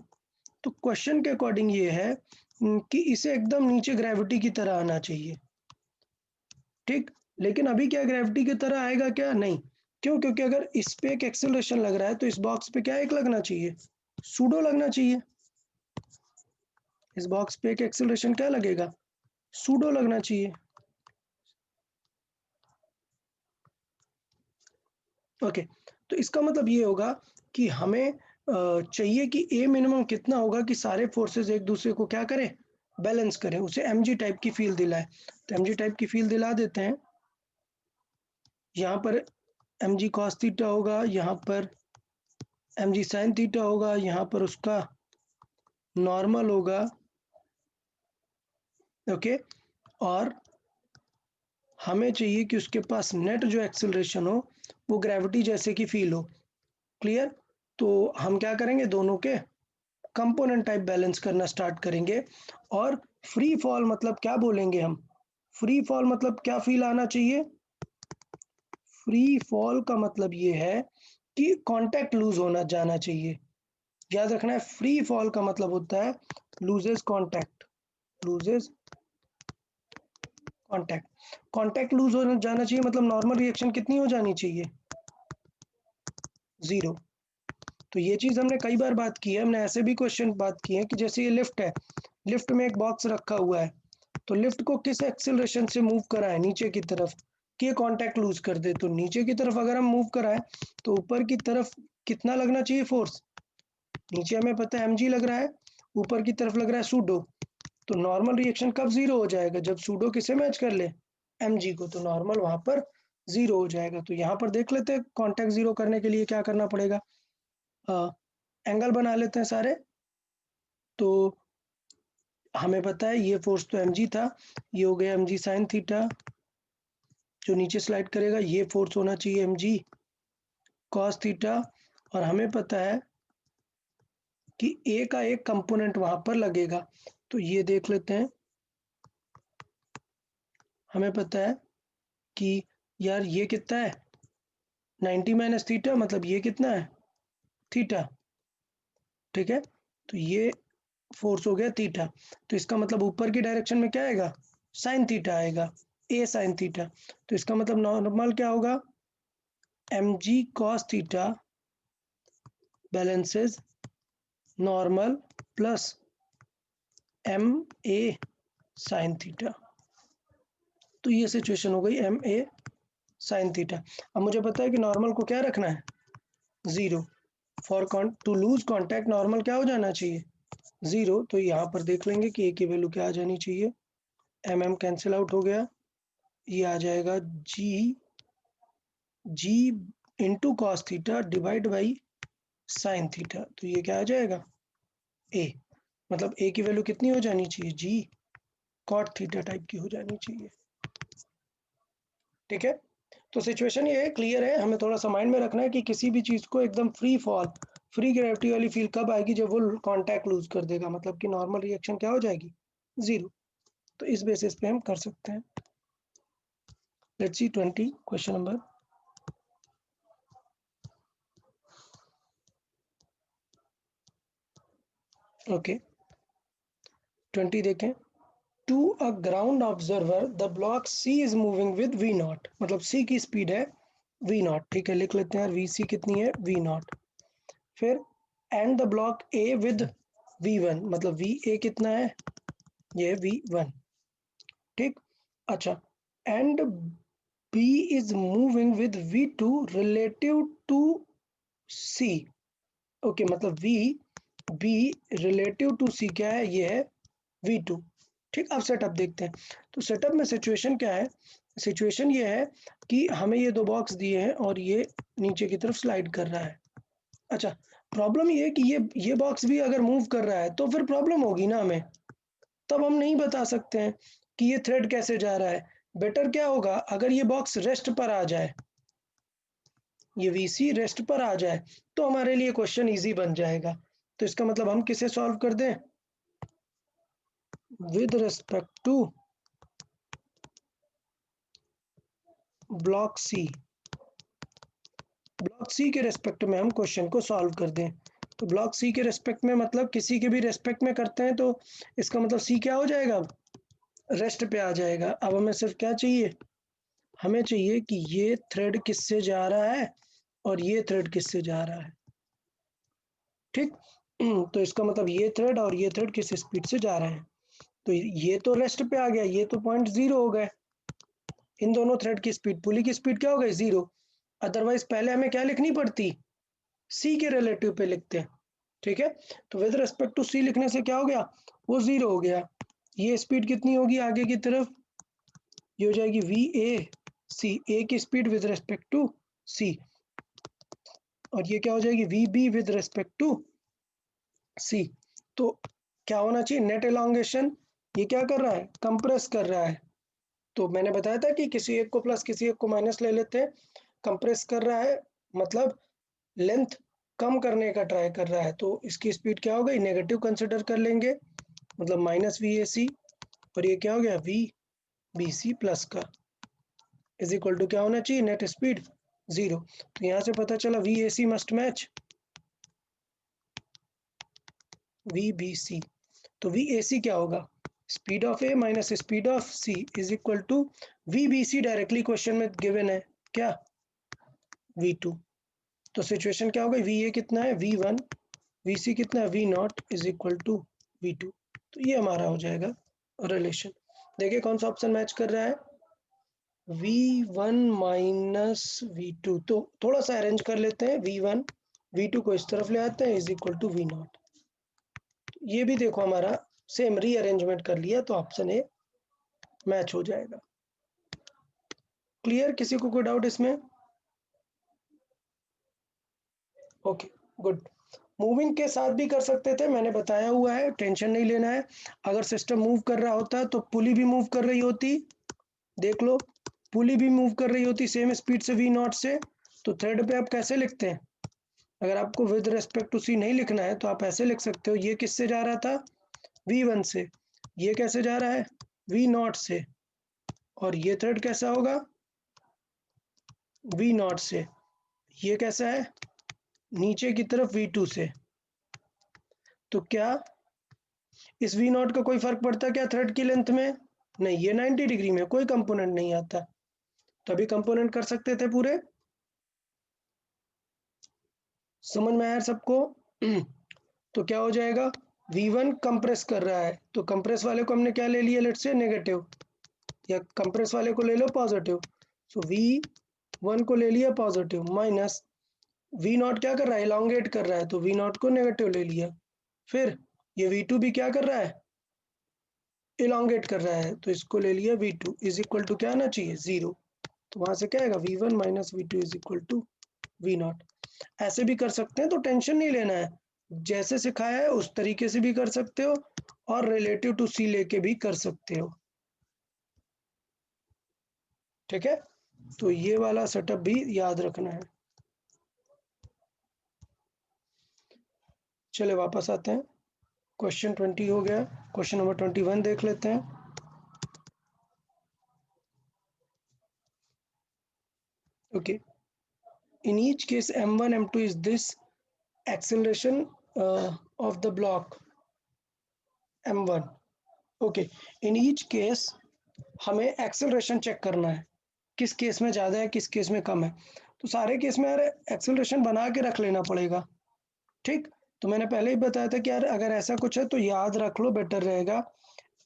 तो क्वेश्चन के अकॉर्डिंग ये है कि इसे एकदम नीचे ग्रेविटी की तरह आना चाहिए, ठीक। लेकिन अभी क्या ग्रेविटी की तरह आएगा क्या? नहीं। क्यों? क्योंकि अगर इस पे एक एक्सेलरेशन लग रहा है तो इस बॉक्स पे क्या एक लगना चाहिए? सूडो लगना चाहिए। इस बॉक्स पे एक एक्सेलरेशन क्या लगेगा? सूडो लगना चाहिए। ओके, तो इसका मतलब ये होगा कि हमें चाहिए कि ए मिनिमम कितना होगा कि सारे फोर्सेस एक दूसरे को क्या करें? बैलेंस करें, उसे mg टाइप की फील दिलाए। तो mg टाइप की फील दिला देते हैं। यहाँ पर mg cos थीटा होगा, यहाँ पर mg sin थीटा होगा, यहाँ पर उसका नॉर्मल होगा, ओके। और हमें चाहिए कि उसके पास नेट जो एक्सेलरेशन हो वो ग्रेविटी जैसे की फील हो। क्लियर? तो हम क्या करेंगे, दोनों के कंपोनेंट टाइप बैलेंस करना स्टार्ट करेंगे। और फ्री फॉल मतलब क्या बोलेंगे हम? फ्री फॉल मतलब क्या फील आना चाहिए? फ्री फॉल का मतलब ये है कि कांटेक्ट लूज होना जाना चाहिए। याद रखना है, फ्री फॉल का मतलब होता है loses contact, loses contact. Contact loose होना जाना चाहिए मतलब नॉर्मल रिएक्शन कितनी हो जानी चाहिए? 0। तो ये चीज हमने कई बार बात की है, हमने ऐसे भी क्वेश्चन बात किए हैं कि जैसे ये लिफ्ट है, लिफ्ट में एक बॉक्स रखा हुआ है, तो लिफ्ट को किस एक्सेलरेशन से मूव कराएं? नीचे की तरफ, कि ये कांटेक्ट लूज कर दे। तो नीचे की तरफ अगर हम मूव कराएं तो ऊपर की तरफ कितना लगना चाहिए फोर्स? नीचे हमें पता है mg लग रहा है, ऊपर की तरफ लग रहा है सूडो। तो नॉर्मल रिएक्शन कब 0 हो जाएगा? जब सूडो किसे मैच कर ले? mg को। तो नॉर्मल वहां पर 0 हो जाएगा। तो यहाँ पर देख लेते हैं कॉन्टैक्ट 0 करने के लिए क्या करना पड़ेगा। एंगल बना लेते हैं सारे। तो हमें पता है ये फोर्स तो mg था, ये हो गया mg sin थीटा जो नीचे स्लाइड करेगा, ये फोर्स होना चाहिए mg cos थीटा। और हमें पता है कि a का एक कंपोनेंट वहां पर लगेगा। तो ये देख लेते हैं, हमें पता है कि यार ये कितना है? 90 माइनस थीटा, मतलब ये कितना है? थीटा, ठीक है। तो ये फोर्स हो गया थीटा। तो इसका मतलब ऊपर की डायरेक्शन में क्या आएगा? साइन थीटा आएगा, ए साइन थीटा। तो इसका मतलब नॉर्मल क्या होगा? mg cos theta balances normal plus m a sine theta. तो ये सिचुएशन हो गई एम ए साइन थीटा। अब मुझे पता है कि नॉर्मल को क्या रखना है? 0। For to lose contact normal क्या हो जाना चाहिए? 0। तो यहाँ पर देख लेंगे कि ए की वैल्यू क्या आ जानी चाहिए। एम कैंसिल आउट हो गया, ये आ जाएगा g into cos theta divide by sine theta. तो ये क्या आ जाएगा? ए। मतलब ए की वैल्यू कितनी हो जानी चाहिए? जी कॉट थीटा टाइप की हो जानी चाहिए, ठीक है। तो सिचुएशन ये है, क्लियर है। हमें थोड़ा सा माइंड में रखना है कि किसी भी चीज को एकदम फ्री फॉल, फ्री ग्रेविटी वाली फील कब आएगी? जब वो कांटेक्ट लूज कर देगा, मतलब कि नॉर्मल रिएक्शन क्या हो जाएगी? 0। तो इस बेसिस पे हम कर सकते हैं। Let's see 20 question number. Okay 20 देखें। To a ground observer the block C is moving with v not, मतलब सी की स्पीड है वी नॉट, ठीक है। लिख लेते हैं वी सी कितनी है? V naught. फिर and the block A with V one, मतलब वी ए कितना है? ये वी वन, ठीक। अच्छा, and B is moving with V two relative to C. Okay, मतलब V B relative to C क्या है? ये है V2, ठीक। अब सेटअप देखते हैं। तो सेटअप में सिचुएशन क्या है? सिचुएशन ये है कि हमें ये दो बॉक्स दिए हैं और ये नीचे की तरफ स्लाइड कर रहा है। अच्छा, प्रॉब्लम ये है कि ये बॉक्स भी अगर मूव कर रहा है तो फिर प्रॉब्लम होगी ना हमें। तब हम नहीं बता सकते हैं कि ये थ्रेड कैसे जा रहा है। बेटर क्या होगा, अगर ये बॉक्स रेस्ट पर आ जाए, ये VC रेस्ट पर आ जाए, तो हमारे लिए क्वेश्चन इजी बन जाएगा। तो इसका मतलब हम किसे सॉल्व कर दें? With respect to block C, block C के रेस्पेक्ट में हम क्वेश्चन को सॉल्व कर दें। तो ब्लॉक सी के रेस्पेक्ट में मतलब किसी के भी रेस्पेक्ट में करते हैं तो इसका मतलब सी क्या हो जाएगा, रेस्ट पे आ जाएगा। अब हमें सिर्फ क्या चाहिए, हमें चाहिए कि ये थ्रेड किससे जा रहा है और ये थ्रेड किससे जा रहा है, ठीक। तो इसका मतलब ये थ्रेड और ये थ्रेड किस स्पीड से जा रहे हैं, तो ये तो रेस्ट पे आ गया, ये तो 0.0 हो गए। इन दोनों थ्रेड की स्पीड, पुली की स्पीड क्या हो गई, 0। अदरवाइज पहले हमें क्या लिखनी पड़ती, सी के रिलेटिव पे लिखते हैं, ठीक है। तो विद रिस्पेक्ट टू सी लिखने से क्या हो गया, वो 0 हो गया। ये स्पीड कितनी होगी आगे की तरफ, ये हो जाएगी वी ए सी, ए की speed with respect to C, और ये क्या हो जाएगी V B with respect to C. तो क्या होना चाहिए, नेट एलोंगेशन, ये क्या कर रहा है, कंप्रेस कर रहा है। तो मैंने बताया था कि किसी एक को प्लस किसी एक को माइनस ले लेते हैं। कंप्रेस कर रहा है मतलब लेंथ कम करने का ट्राई कर रहा है, तो इसकी स्पीड क्या हो गई, नेगेटिव कंसिडर कर लेंगे, मतलब माइनस वी ए सी, और ये क्या हो गया वी बी सी प्लस का इज इक्वल टू क्या होना चाहिए, नेट स्पीड 0। तो यहाँ से पता चला v A C must match v B C. तो वी ए सी क्या होगा, speed of A minus speed of C is equal to v B C, directly question में गिवन है क्या, V2। तो सिचुएशन क्या हो गई, वी ए कितना है V1, वी सी कितना है V0 is equal to V2। तो ये हमारा हो जाएगा रिलेशन। देखिए कौन सा ऑप्शन मैच कर रहा है, V1 माइनस V2। तो थोड़ा सा अरेंज कर लेते हैं, V1 V2 को इस तरफ ले आते हैं इज इक्वल टू V0। ये भी देखो हमारा सेम रीअरेंजमेंट कर लिया, तो ऑप्शन ए मैच हो जाएगा। क्लियर, किसी को कोई डाउट इसमें, ओके गुड। मूविंग के साथ भी कर सकते थे, मैंने बताया हुआ है, टेंशन नहीं लेना है। अगर सिस्टम मूव कर रहा होता तो पुली भी मूव कर रही होती, देख लो पुली भी मूव कर रही होती सेम स्पीड से V0 से, तो थ्रेड पे आप कैसे लिखते हैं, अगर आपको विद रेस्पेक्ट टू सी नहीं लिखना है तो आप ऐसे लिख सकते हो, ये किससे जा रहा था V1 से, ये कैसे जा रहा है V0 से, और ये थ्रेड कैसा होगा V0 से, ये कैसा है नीचे की तरफ V2 से। तो क्या इस V0 का कोई फर्क पड़ता है क्या थ्रेड की लेंथ में, नहीं, ये 90 डिग्री में कोई कंपोनेंट नहीं आता, तभी कंपोनेंट कर सकते थे पूरे। समझ में आया सबको। तो क्या हो जाएगा, V1 कंप्रेस कर रहा है, तो कंप्रेस वाले को हमने क्या ले लिया, लेट्स से नेगेटिव, या कंप्रेस वाले को ले लो पॉजिटिव। सो V1 को ले लिया पॉजिटिव, माइनस V0 क्या कर रहा है, इलोंगेट कर रहा है, तो V0 को नेगेटिव ले लिया। फिर ये V2 भी क्या कर रहा है, इलोंगेट कर रहा है, तो इसको ले लिया V2 इज इक्वल टू क्या आना चाहिए 0। तो वहां से क्या आएगा V1 minus V2 is equal to V0। ऐसे भी कर सकते हैं, तो टेंशन नहीं लेना है, जैसे सिखाया है उस तरीके से भी कर सकते हो, और रिलेटिव टू सी लेके भी कर सकते हो, ठीक है। तो ये वाला सेटअप भी याद रखना है। चले वापस आते हैं, क्वेश्चन 20 हो गया, क्वेश्चन नंबर 21 देख लेते हैं। Okay, in each case m1 m2 is this acceleration of the block m1। Okay, in each case हमें एक्सेलरेशन चेक करना है, किस केस में ज़्यादा है किस केस में कम है। तो सारे केस में यार एक्सेलरेशन बना के रख लेना पड़ेगा, ठीक। तो मैंने पहले ही बताया था कि यार अगर ऐसा कुछ है तो याद रख लो, बेटर रहेगा।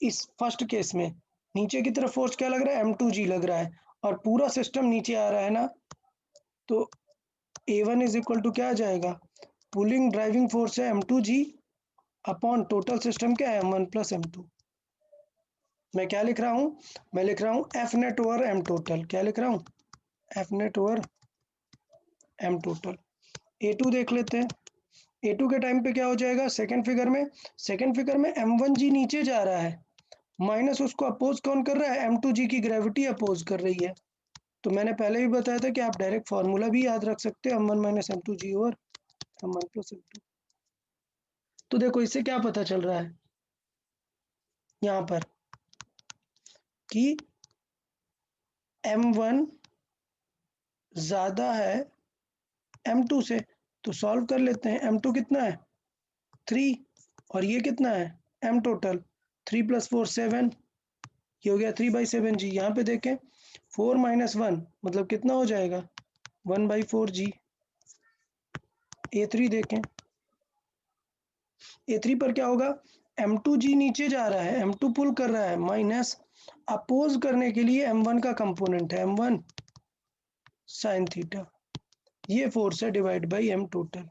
इस फर्स्ट केस में नीचे की तरफ फोर्स क्या लग रहा है, m2g लग रहा है, और पूरा सिस्टम नीचे आ रहा है ना, तो A1 इज इक्वल टू क्या आ जाएगा, पुलिंग ड्राइविंग फोर्स है m2g अपॉन टोटल सिस्टम क्या है m1 प्लस m2। मैं क्या लिख रहा हूँ, मैं लिख रहा हूँ F net over M total, क्या लिख रहा हूँ F net over M total. A2 देख लेते हैं, A2 के टाइम पे क्या हो जाएगा, सेकंड फिगर में, सेकंड फिगर में m1g नीचे जा रहा है, माइनस उसको अपोज कौन कर रहा है, m2g की ग्रेविटी अपोज कर रही है। तो मैंने पहले भी बताया था कि आप डायरेक्ट फार्मूला भी याद रख सकते हो, m1 minus m2g over m1 plus m2। तो देखो इससे क्या पता चल रहा है यहाँ पर कि m1 ज़्यादा है m2 से, तो सॉल्व कर लेते हैं। m2 कितना है 3 और ये कितना है m टोटल 3 + 4 7, ये हो गया 3/7 जी। यहाँ पे देखें 4 - 1 मतलब कितना हो जाएगा 1/4 जी। A3 देखें, A3 पर क्या होगा M2 जी नीचे जा रहा है, M2 पुल कर रहा है, माइनस अपोज करने के लिए M1 का कंपोनेंट है M1 sin थीटा, ये फोर्स है डिवाइड बाई M टोटल।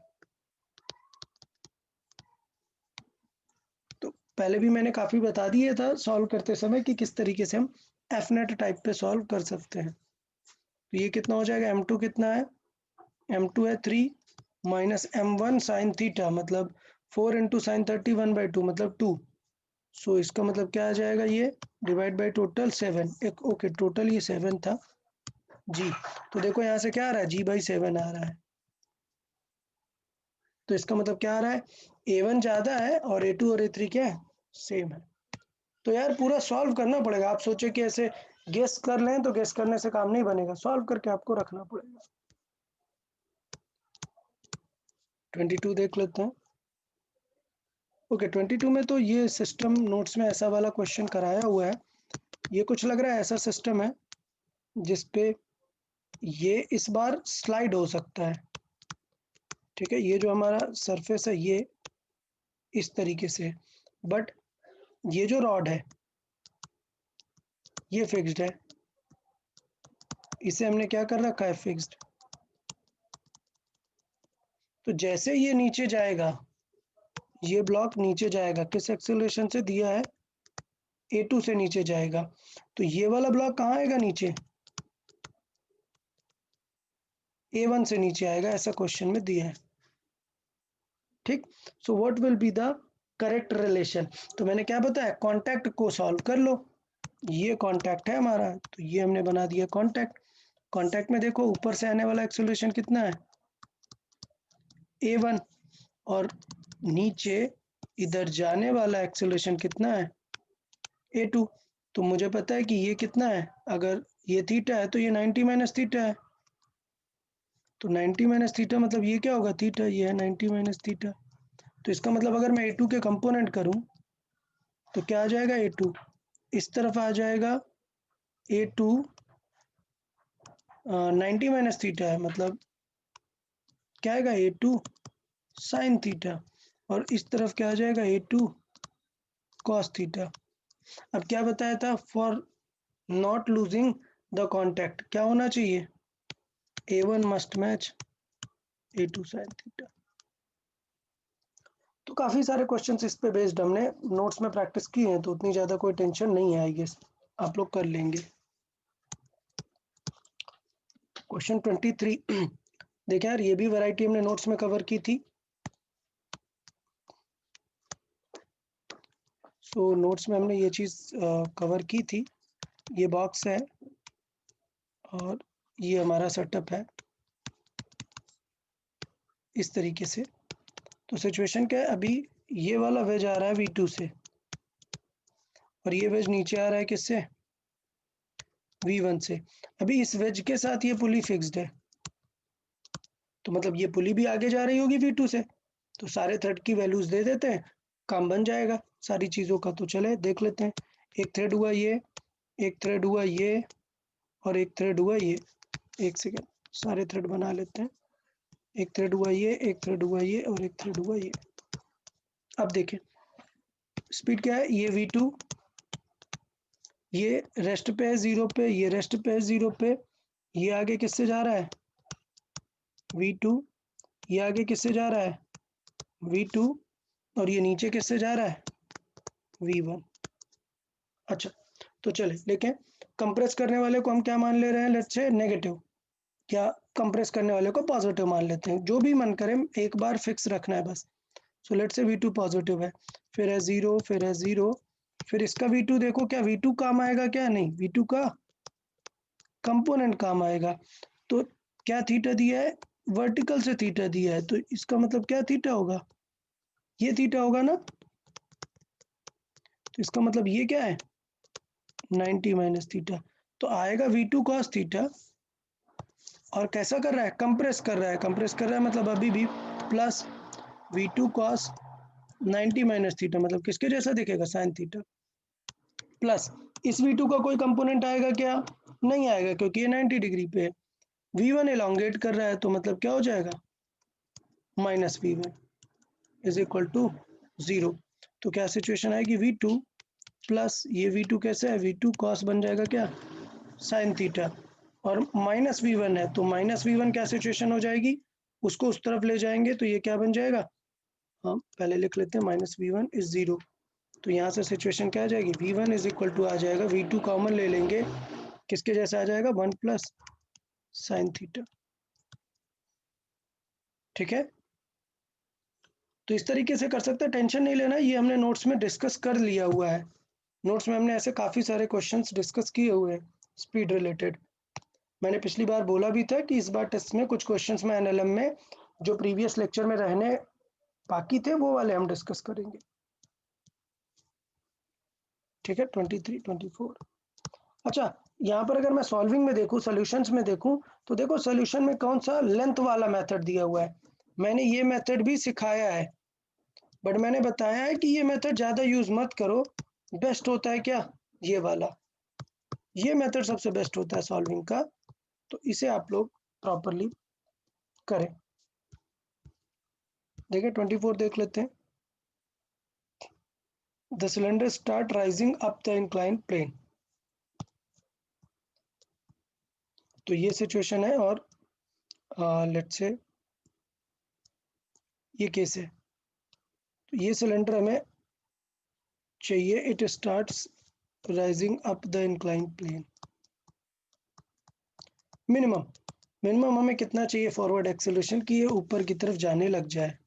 तो पहले भी मैंने काफी बता दिया था सॉल्व करते समय कि किस तरीके से हम एफनेट टाइप पे सॉल्व कर सकते हैं। तो ये कितना हो जाएगा M2 कितना है M2 है 3 माइनस M1 sin थीटा मतलब 4 × sin 30 1/2 मतलब 2। सो इसका मतलब क्या आ जाएगा ये डिवाइड बाई टोटल 7 एक ओके टोटल ये 7 था जी। तो देखो यहाँ से क्या आ रहा है G/7 आ रहा है। तो इसका मतलब क्या आ रहा है A1 ज़्यादा है और A2 और A3 क्या है सेम है। तो यार पूरा सॉल्व करना पड़ेगा। आप सोचे कि ऐसे गेस कर लें तो गेस करने से काम नहीं बनेगा, सॉल्व करके आपको रखना पड़ेगा। 22 देख लेते हैं। ओके 22 में तो ये सिस्टम नोट्स में ऐसा वाला क्वेश्चन कराया हुआ है। ये कुछ लग रहा है ऐसा सिस्टम है जिसपे ये इस बार स्लाइड हो सकता है। ठीक है, ये जो हमारा सरफेस है ये इस तरीके से, बट ये जो रॉड है ये फिक्स्ड है, इसे हमने क्या कर रखा है फिक्स्ड। तो जैसे ये नीचे जाएगा, ये ब्लॉक नीचे जाएगा, किस एक्सेलरेशन से दिया है A2 से नीचे जाएगा, तो ये वाला ब्लॉक कहाँ आएगा नीचे A1 से नीचे आएगा, ऐसा क्वेश्चन में दिया है। ठीक, so what will be the correct relation. तो मैंने क्या बताया कॉन्टैक्ट को सॉल्व कर लो, ये कॉन्टैक्ट है हमारा तो ये हमने बना दिया कॉन्टैक्ट। कॉन्टैक्ट में देखो ऊपर से आने वाला एक्सेलरेशन कितना है A1 और नीचे इधर जाने वाला एक्सेलरेशन कितना है A2। तो मुझे पता है कि ये कितना है, अगर ये थीटा है तो ये 90 - थीटा है। तो 90 - थीटा मतलब ये क्या होगा थीटा, ये है 90 - थीटा। तो इसका मतलब अगर मैं A2 के कंपोनेंट करूं तो क्या आ जाएगा A2 इस तरफ आ जाएगा A2 90 - थीटा है, मतलब क्या आएगा A2 sin थीटा और इस तरफ क्या आ जाएगा A2 cos थीटा। अब क्या बताया था for not losing the contact क्या होना चाहिए A1 must match A2 sin theta. तो काफी सारे क्वेश्चंस इस पे बेस्ड हमने नोट्स में प्रैक्टिस की है, तो उतनी ज्यादा कोई टेंशन नहीं है, आई गेस आप लोग कर लेंगे। क्वेश्चन 23 देखिए यार ये भी वैरायटी हमने नोट्स में कवर की थी। सो नोट्स में हमने ये चीज कवर की थी। ये बॉक्स है और ये हमारा सेटअप है इस तरीके से। तो सिचुएशन क्या है, अभी ये वाला वेज आ रहा है V2 से और ये वेज नीचे आ रहा है किससे V1 से। अभी इस वेज के साथ ये पुली फिक्स्ड है, तो मतलब ये पुली भी आगे जा रही होगी V2 से। तो सारे थ्रेड की वैल्यूज दे देते हैं, काम बन जाएगा सारी चीज़ों का। तो चले देख लेते हैं। एक थ्रेड हुआ ये, एक थ्रेड हुआ ये और एक थ्रेड हुआ ये। एक सेकेंड सारे थ्रेड बना लेते हैं। एक थ्रेड हुआ ये, एक थ्रेड हुआ ये और एक थ्रेड हुआ ये। अब देखें स्पीड क्या है, ये V2 ये रेस्ट पे है 0 पे, ये रेस्ट पे है 0 पे। ये आगे किससे जा रहा है V2, ये आगे किससे जा रहा है V2 और ये नीचे किससे जा रहा है V1। अच्छा तो चले लेकिन कंप्रेस करने वाले को हम क्या मान ले रहे हैं, लेट्स से नेगेटिव, या कंप्रेस करने वाले को पॉजिटिव मान लेते हैं, जो भी मन करे एक बार फिक्स रखना है बस। So let's say V2 positive है, फिर है 0, फिर है 0, फिर इसका V2 देखो क्या V2 काम आएगा क्या, नहीं V2 का कंपोनेंट काम आएगा। तो क्या थीटा दिया है, वर्टिकल से थीटा दिया है, तो इसका मतलब क्या थीटा होगा, ये थीटा होगा ना। तो इसका मतलब ये क्या है 90 - थीटा। तो आएगा V2 cos थीटा और कैसा कर रहा है कंप्रेस कर रहा है, कंप्रेस कर रहा है मतलब अभी भी plus V2 cos 90 minus theta मतलब किसके जैसा दिखेगा, साइन थीटा। प्लस इस V2 का कोई कंपोनेंट आएगा क्या, नहीं आएगा क्योंकि ये 90 डिग्री पे है। V1 एलोंगेट कर रहा है तो मतलब क्या हो जाएगा, minus V1 is equal to 0। तो क्या सिचुएशन आएगी, V2 प्लस ये V2 कैसे है, V2 कॉस बन जाएगा क्या, साइन थीटा, और माइनस V1 है तो माइनस V1 क्या सिचुएशन हो जाएगी, उसको उस तरफ ले जाएंगे तो ये क्या बन जाएगा, हम पहले लिख लेते हैं माइनस V1 इज 0। तो यहाँ से सिचुएशन क्या आ जाएगी, V1 इज इक्वल टू आ जाएगा, V2 कॉमन ले लेंगे, किसके जैसा आ जाएगा, 1 प्लस साइन थीटा। ठीक है, तो इस तरीके से कर सकते हैं, टेंशन नहीं लेना, ये हमने नोट्स में डिस्कस कर लिया हुआ है। नोट्स में हमने ऐसे काफ़ी सारे क्वेश्चंस डिस्कस किए हुए हैं स्पीड रिलेटेड। मैंने पिछली बार बोला भी था कि इस बार टेस्ट में कुछ क्वेश्चंस में एनएलएम में जो प्रीवियस लेक्चर में रहने बाकी थे वो वाले हम डिस्कस करेंगे। ठीक है, 23, 24। अच्छा, यहाँ पर अगर मैं सॉल्विंग में देखूँ, सॉल्यूशंस में देखूँ, तो देखो सॉल्यूशन में कौन सा लेंथ वाला मेथड दिया हुआ है। मैंने ये मेथड भी सिखाया है, बट मैंने बताया है कि ये मेथड ज़्यादा यूज़ मत करो, बेस्ट होता है क्या, ये वाला, ये मेथड सबसे बेस्ट होता है सॉल्विंग का, तो इसे आप लोग प्रॉपरली करें। देखिए 24 देख लेते हैं। The cylinder start rising up the inclined plane। तो ये सिचुएशन है और लेट्स से ये केस है, तो ये सिलेंडर हमें चाहिए, it starts rising up the incline plane. Minimum हमें कितना चाहिए फॉरवर्ड एक्सेलरेशन की ये ऊपर की तरफ जाने लग जाए।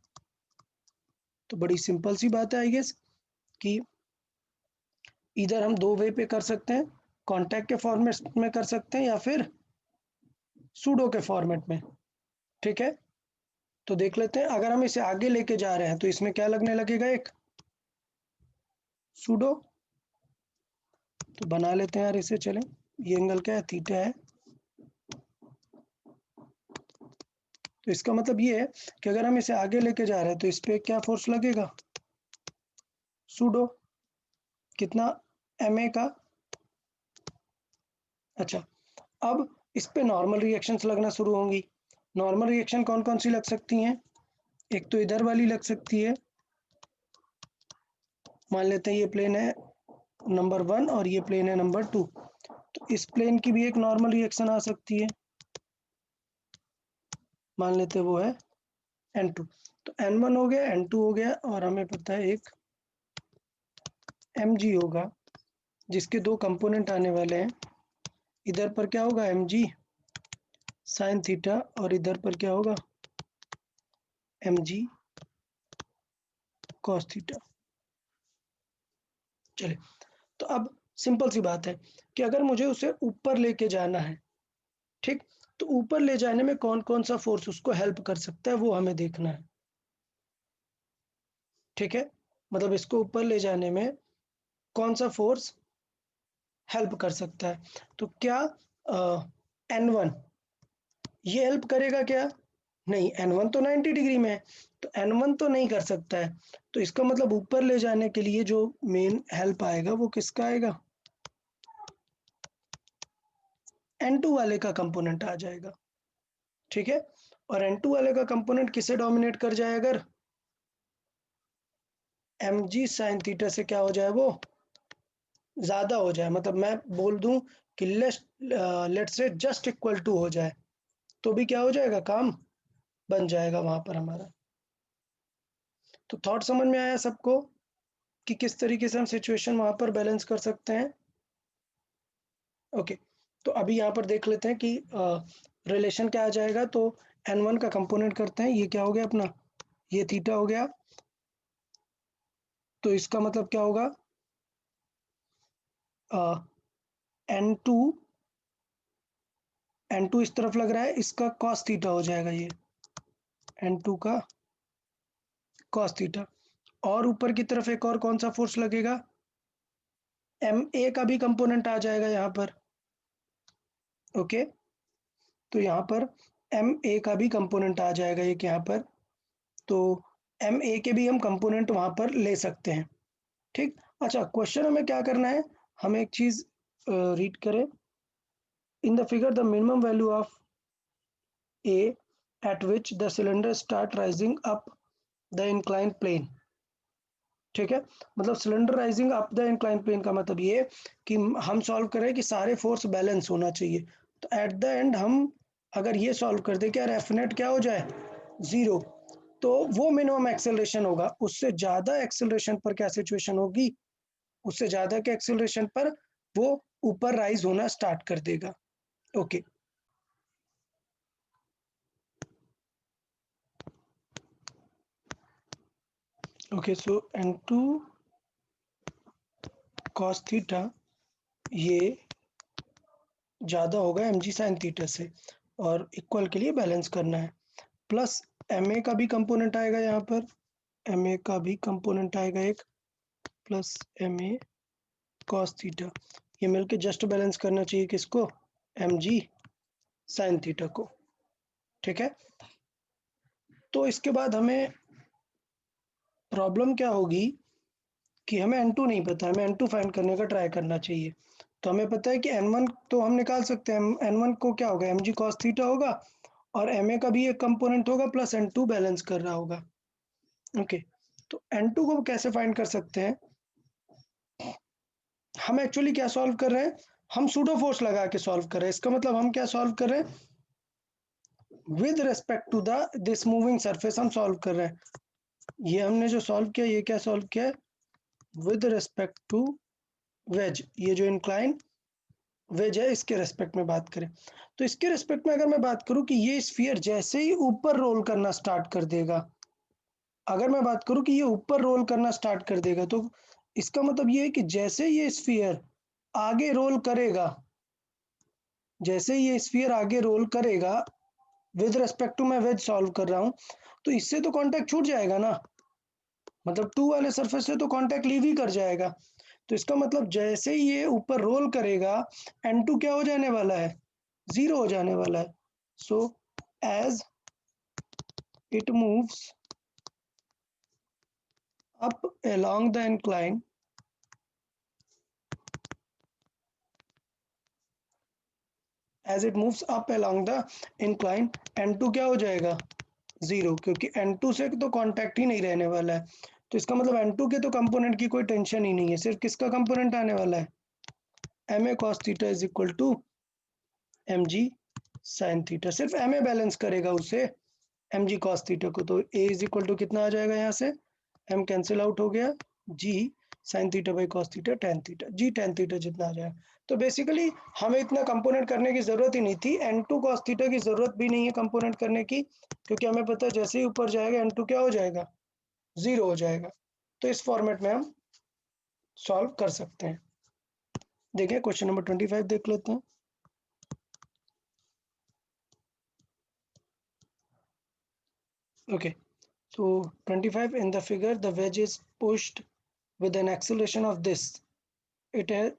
तो बड़ी सिंपल सी बात है आई गेस कि इधर हम दो वे पे कर सकते हैं, कॉन्टैक्ट के फॉर्मेट में कर सकते हैं या फिर सूडो के फॉर्मेट में। ठीक है, तो देख लेते हैं, अगर हम इसे आगे लेके जा रहे हैं तो इसमें क्या लगने लगेगा, एक सूडो। तो बना लेते हैं यार इसे, चलें, ये एंगल क्या है, थीटा है। तो इसका मतलब ये है कि अगर हम इसे आगे लेके जा रहे हैं तो इस पे क्या फोर्स लगेगा, सूडो, कितना, एम ए का। अच्छा, अब इस पे नॉर्मल रिएक्शंस लगना शुरू होंगी। नॉर्मल रिएक्शन कौन कौन सी लग सकती हैं, एक तो इधर वाली लग सकती है, मान लेते हैं ये प्लेन है नंबर 1 और ये प्लेन है नंबर 2, तो इस प्लेन की भी एक नॉर्मल रिएक्शन आ सकती है, मान लेते हैं वो है N2। तो N1 हो गया, N2 हो गया, और हमें पता है एक Mg होगा जिसके दो कंपोनेंट आने वाले हैं, इधर पर क्या होगा Mg साइन थीटा और इधर पर क्या होगा Mg कॉस थीटा। चले, तो अब सिंपल सी बात है कि अगर मुझे उसे ऊपर लेके जाना है, ठीक, तो ऊपर ले जाने में कौन कौन सा फोर्स उसको हेल्प कर सकता है वो हमें देखना है। ठीक है, मतलब इसको ऊपर ले जाने में कौन सा फोर्स हेल्प कर सकता है, तो क्या N1 ये हेल्प करेगा क्या, नहीं, N1 तो 90 डिग्री में है, तो N1 तो नहीं कर सकता है। तो इसका मतलब ऊपर ले जाने के लिए जो मेन हेल्प आएगा वो किसका आएगा, N2 वाले का कंपोनेंट आ जाएगा। ठीक है, और N2 वाले का कंपोनेंट किसे डोमिनेट कर जाए, अगर Mg साइन थीटा से क्या हो जाए, वो ज्यादा हो जाए, मतलब मैं बोल दूं कि लेट से जस्ट इक्वल टू हो जाए, तो भी क्या हो जाएगा, काम बन जाएगा वहां पर हमारा। तो थॉट समझ में आया सबको कि किस तरीके से हम सिचुएशन वहां पर बैलेंस कर सकते हैं। ओके, तो अभी यहाँ पर देख लेते हैं कि रिलेशन क्या आ जाएगा। तो N1 का कंपोनेंट करते हैं, ये क्या हो गया अपना, ये थीटा हो गया, तो इसका मतलब क्या होगा, N2 N2 इस तरफ लग रहा है, इसका कॉस थीटा हो जाएगा, ये N2 का कॉस थीटा। और ऊपर की तरफ एक और कौन सा फोर्स लगेगा, MA का भी कंपोनेंट आ जाएगा यहाँ पर। ओके, तो यहाँ पर MA का भी कंपोनेंट आ जाएगा एक यहाँ पर, तो एम ए के भी हम कंपोनेंट वहां पर ले सकते हैं। ठीक, अच्छा क्वेश्चन हमें क्या करना है, हमें एक चीज रीड करें। In the figure the minimum value of a at which the cylinder start rising up the incline plane. ठीक है, मतलब cylinder rising up the incline plane का मतलब ये कि हम सॉल्व करें कि सारे फोर्स बैलेंस होना चाहिए। तो एट द एंड हम अगर ये सॉल्व कर दे कि यार एफ नेट क्या हो जाए 0, तो वो मिनिमम एक्सेलरेशन होगा। उससे ज्यादा एक्सेलरेशन पर क्या सिचुएशन होगी, उससे ज्यादा के एक्सेलरेशन पर वो ऊपर राइज होना स्टार्ट कर देगा। ओके ओके, सो n2 cos थीटा ये ज़्यादा होगा mg sin थीटा से, और इक्वल के लिए बैलेंस करना है। प्लस ma का भी कंपोनेंट आएगा यहाँ पर, ma का भी कंपोनेंट आएगा एक, प्लस ma cos थीटा, ये मिलके जस्ट बैलेंस करना चाहिए किसको, mg sin थीटा को। ठीक है, तो इसके बाद हमें प्रॉब्लम क्या होगी कि हमें n2 नहीं पता, हमें n2 फाइंड करने का ट्राई करना चाहिए। तो हमें पता है कि n1 तो हम निकाल सकते हैं, n1 को क्या होगा mg cos थीटा होगा, और ma का भी एक कंपोनेंट होगा, प्लस n2 बैलेंस कर रहा होगा। ओके, तो n2 को कैसे फाइंड कर सकते हैं, हम एक्चुअली क्या सॉल्व कर रहे हैं, हम सूडो फोर्स लगा के सॉल्व कर रहे हैं। इसका मतलब हम क्या सॉल्व कर रहे हैं, with respect to the this moving surface हम सॉल्व कर रहे हैं। ये हमने जो सॉल्व किया, ये क्या सॉल्व किया है, विद रेस्पेक्ट टू वेज, ये जो इंक्लाइन वेज है इसके रेस्पेक्ट में बात करें। तो इसके रेस्पेक्ट में अगर मैं बात करूं कि ये स्फीयर जैसे ही ऊपर रोल करना स्टार्ट कर देगा, अगर मैं बात करूं कि ये ऊपर रोल करना स्टार्ट कर देगा, तो इसका मतलब ये है कि जैसे ये स्फीयर आगे रोल करेगा, जैसे ये स्फीयर आगे रोल करेगा विद रेस्पेक्ट टू मैं वेज सॉल्व कर रहा हूं, तो इससे तो कांटेक्ट छूट जाएगा ना, मतलब 2 वाले सरफेस से तो कांटेक्ट लीव ही कर जाएगा। तो इसका मतलब जैसे ही ये ऊपर रोल करेगा, n2 क्या हो जाने वाला है, 0 हो जाने वाला है। So as it moves up along the incline, as it moves up along the incline, n2 क्या हो जाएगा 0, क्योंकि n2 से तो कांटेक्ट ही नहीं रहने वाला है। तो इसका मतलब n2 के तो कंपोनेंट की कोई टेंशन ही नहीं है, सिर्फ किसका कंपोनेंट आने वाला है, ma cos theta is equal to mg sin theta. सिर्फ ma बैलेंस करेगा उसे mg cos थीटा को, तो a इज इक्वल टू कितना आ जाएगा, यहाँ से m कैंसिल आउट हो गया, g sin theta by cos theta tan theta, g tan theta जितना आ जाएगा। तो बेसिकली हमें इतना कंपोनेंट करने की जरूरत ही नहीं थी, n2 cos थीटा की जरूरत भी नहीं है कंपोनेंट करने की, क्योंकि हमें पता है जैसे ही ऊपर जाएगा n2 क्या हो जाएगा 0 हो जाएगा। तो इस फॉर्मेट में हम सॉल्व कर सकते हैं। देखिए क्वेश्चन नंबर 25 देख लेते हैं। Okay, so 25 in the figure, the wedge is pushed with an acceleration of this. It has,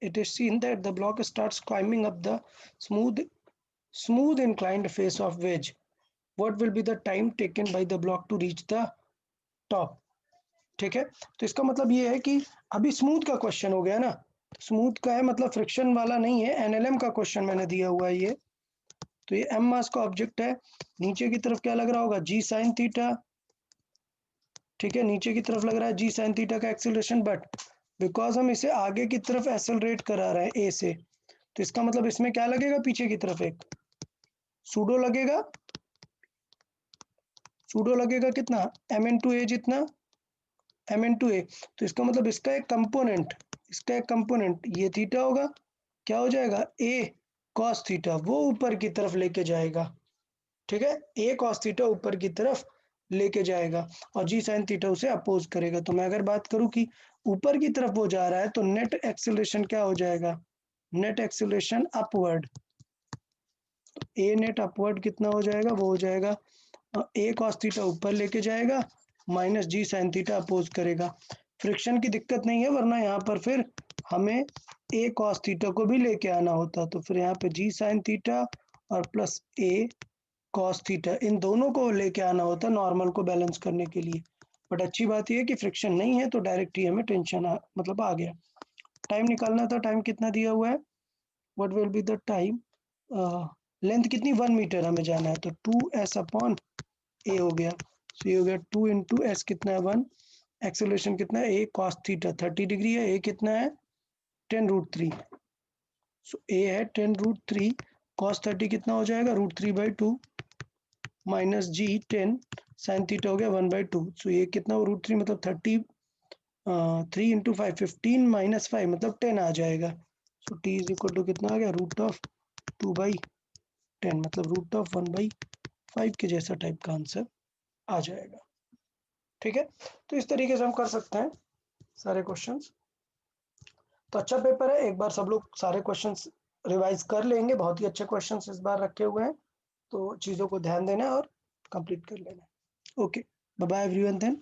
it is seen that the block starts climbing up the smooth inclined face of wedge. What will be the time taken by the block to reach the top? ठीक है, तो इसका मतलब ये है कि अभी स्मूथ का क्वेश्चन हो गया ना, स्मूथ का है मतलब फ्रिक्शन वाला नहीं है, एनएलएम का क्वेश्चन मैंने दिया हुआ है ये। तो ये एम मास का ऑब्जेक्ट है, नीचे की तरफ क्या लग रहा होगा, जी साइन थीटा। ठीक है, नीचे की तरफ लग रहा है जी साइन थीटा का एक्सेलरेशन, बट बिकॉज हम इसे आगे की तरफ एक्सेलरेट करा रहे हैं ए से, तो इसका मतलब इसमें क्या लगेगा, पीछे की तरफ एक सूडो लगेगा, सूडो लगेगा कितना एम इन टू ए जितना, एम इन टू ए। तो इसका मतलब इसका एक कंपोनेंट, इसका एक कंपोनेंट ये थीटा होगा, क्या हो जाएगा ए कॉस थीटा, वो ऊपर की तरफ लेके जाएगा। ठीक है, ए कॉस थीटा ऊपर की तरफ लेके जाएगा, और जी साइन थीटा उसे अपोज करेगा। तो मैं अगर बात करूं कि ऊपर की तरफ वो जा रहा है, तो नेट एक्सेलरेशन क्या हो जाएगा, नेट एक्सेलरेशन अपवर्ड। ए नेट अपवर्ड कितना हो जाएगा, वो हो जाएगा ए कॉस थीटा ऊपर लेके जाएगा, माइनस जी साइन थीटा अपोज करेगा। फ्रिक्शन की दिक्कत नहीं है, वरना यहाँ पर फिर हमें ए कॉस थीटा को भी लेके आना होता, तो फिर यहाँ पे जी साइन थीटा और प्लस ए cos थीटा, इन दोनों को लेके आना होता है नॉर्मल को बैलेंस करने के लिए। बट अच्छी बात यह है कि फ्रिक्शन नहीं है तो डायरेक्ट ही हमें टेंशन मतलब आ गया। टाइम निकालना था, टाइम कितना दिया हुआ है, what will be the time, length कितनी 1 मीटर हमें जाना है तो 2s अपॉन ए हो गया। सो ये हो गया 2 इंटू एस कितना है 1, एक्सेलरेशन कितना है ए cos थीटा 30 डिग्री है, ए कितना है 10√3, सो ए है 10√3, cos 30 कितना हो जाएगा √3/2 माइनस जी 10 साइन थीटा हो गया 1/2, सो ये कितना हो √3 मतलब 30, 3 इंटू 5 15 माइनस 5 मतलब 10 आ जाएगा। So T is equal to कितना आ गया √2/10 मतलब √1/5 के जैसा टाइप का आंसर आ जाएगा। ठीक है, तो इस तरीके से हम कर सकते हैं सारे क्वेश्चंस। तो अच्छा पेपर है, एक बार सब लोग सारे क्वेश्चंस रिवाइज कर लेंगे, बहुत ही अच्छे क्वेश्चंस इस बार रखे हुए हैं, तो चीज़ों को ध्यान देना और कंप्लीट कर लेना। Okay, bye bye everyone then.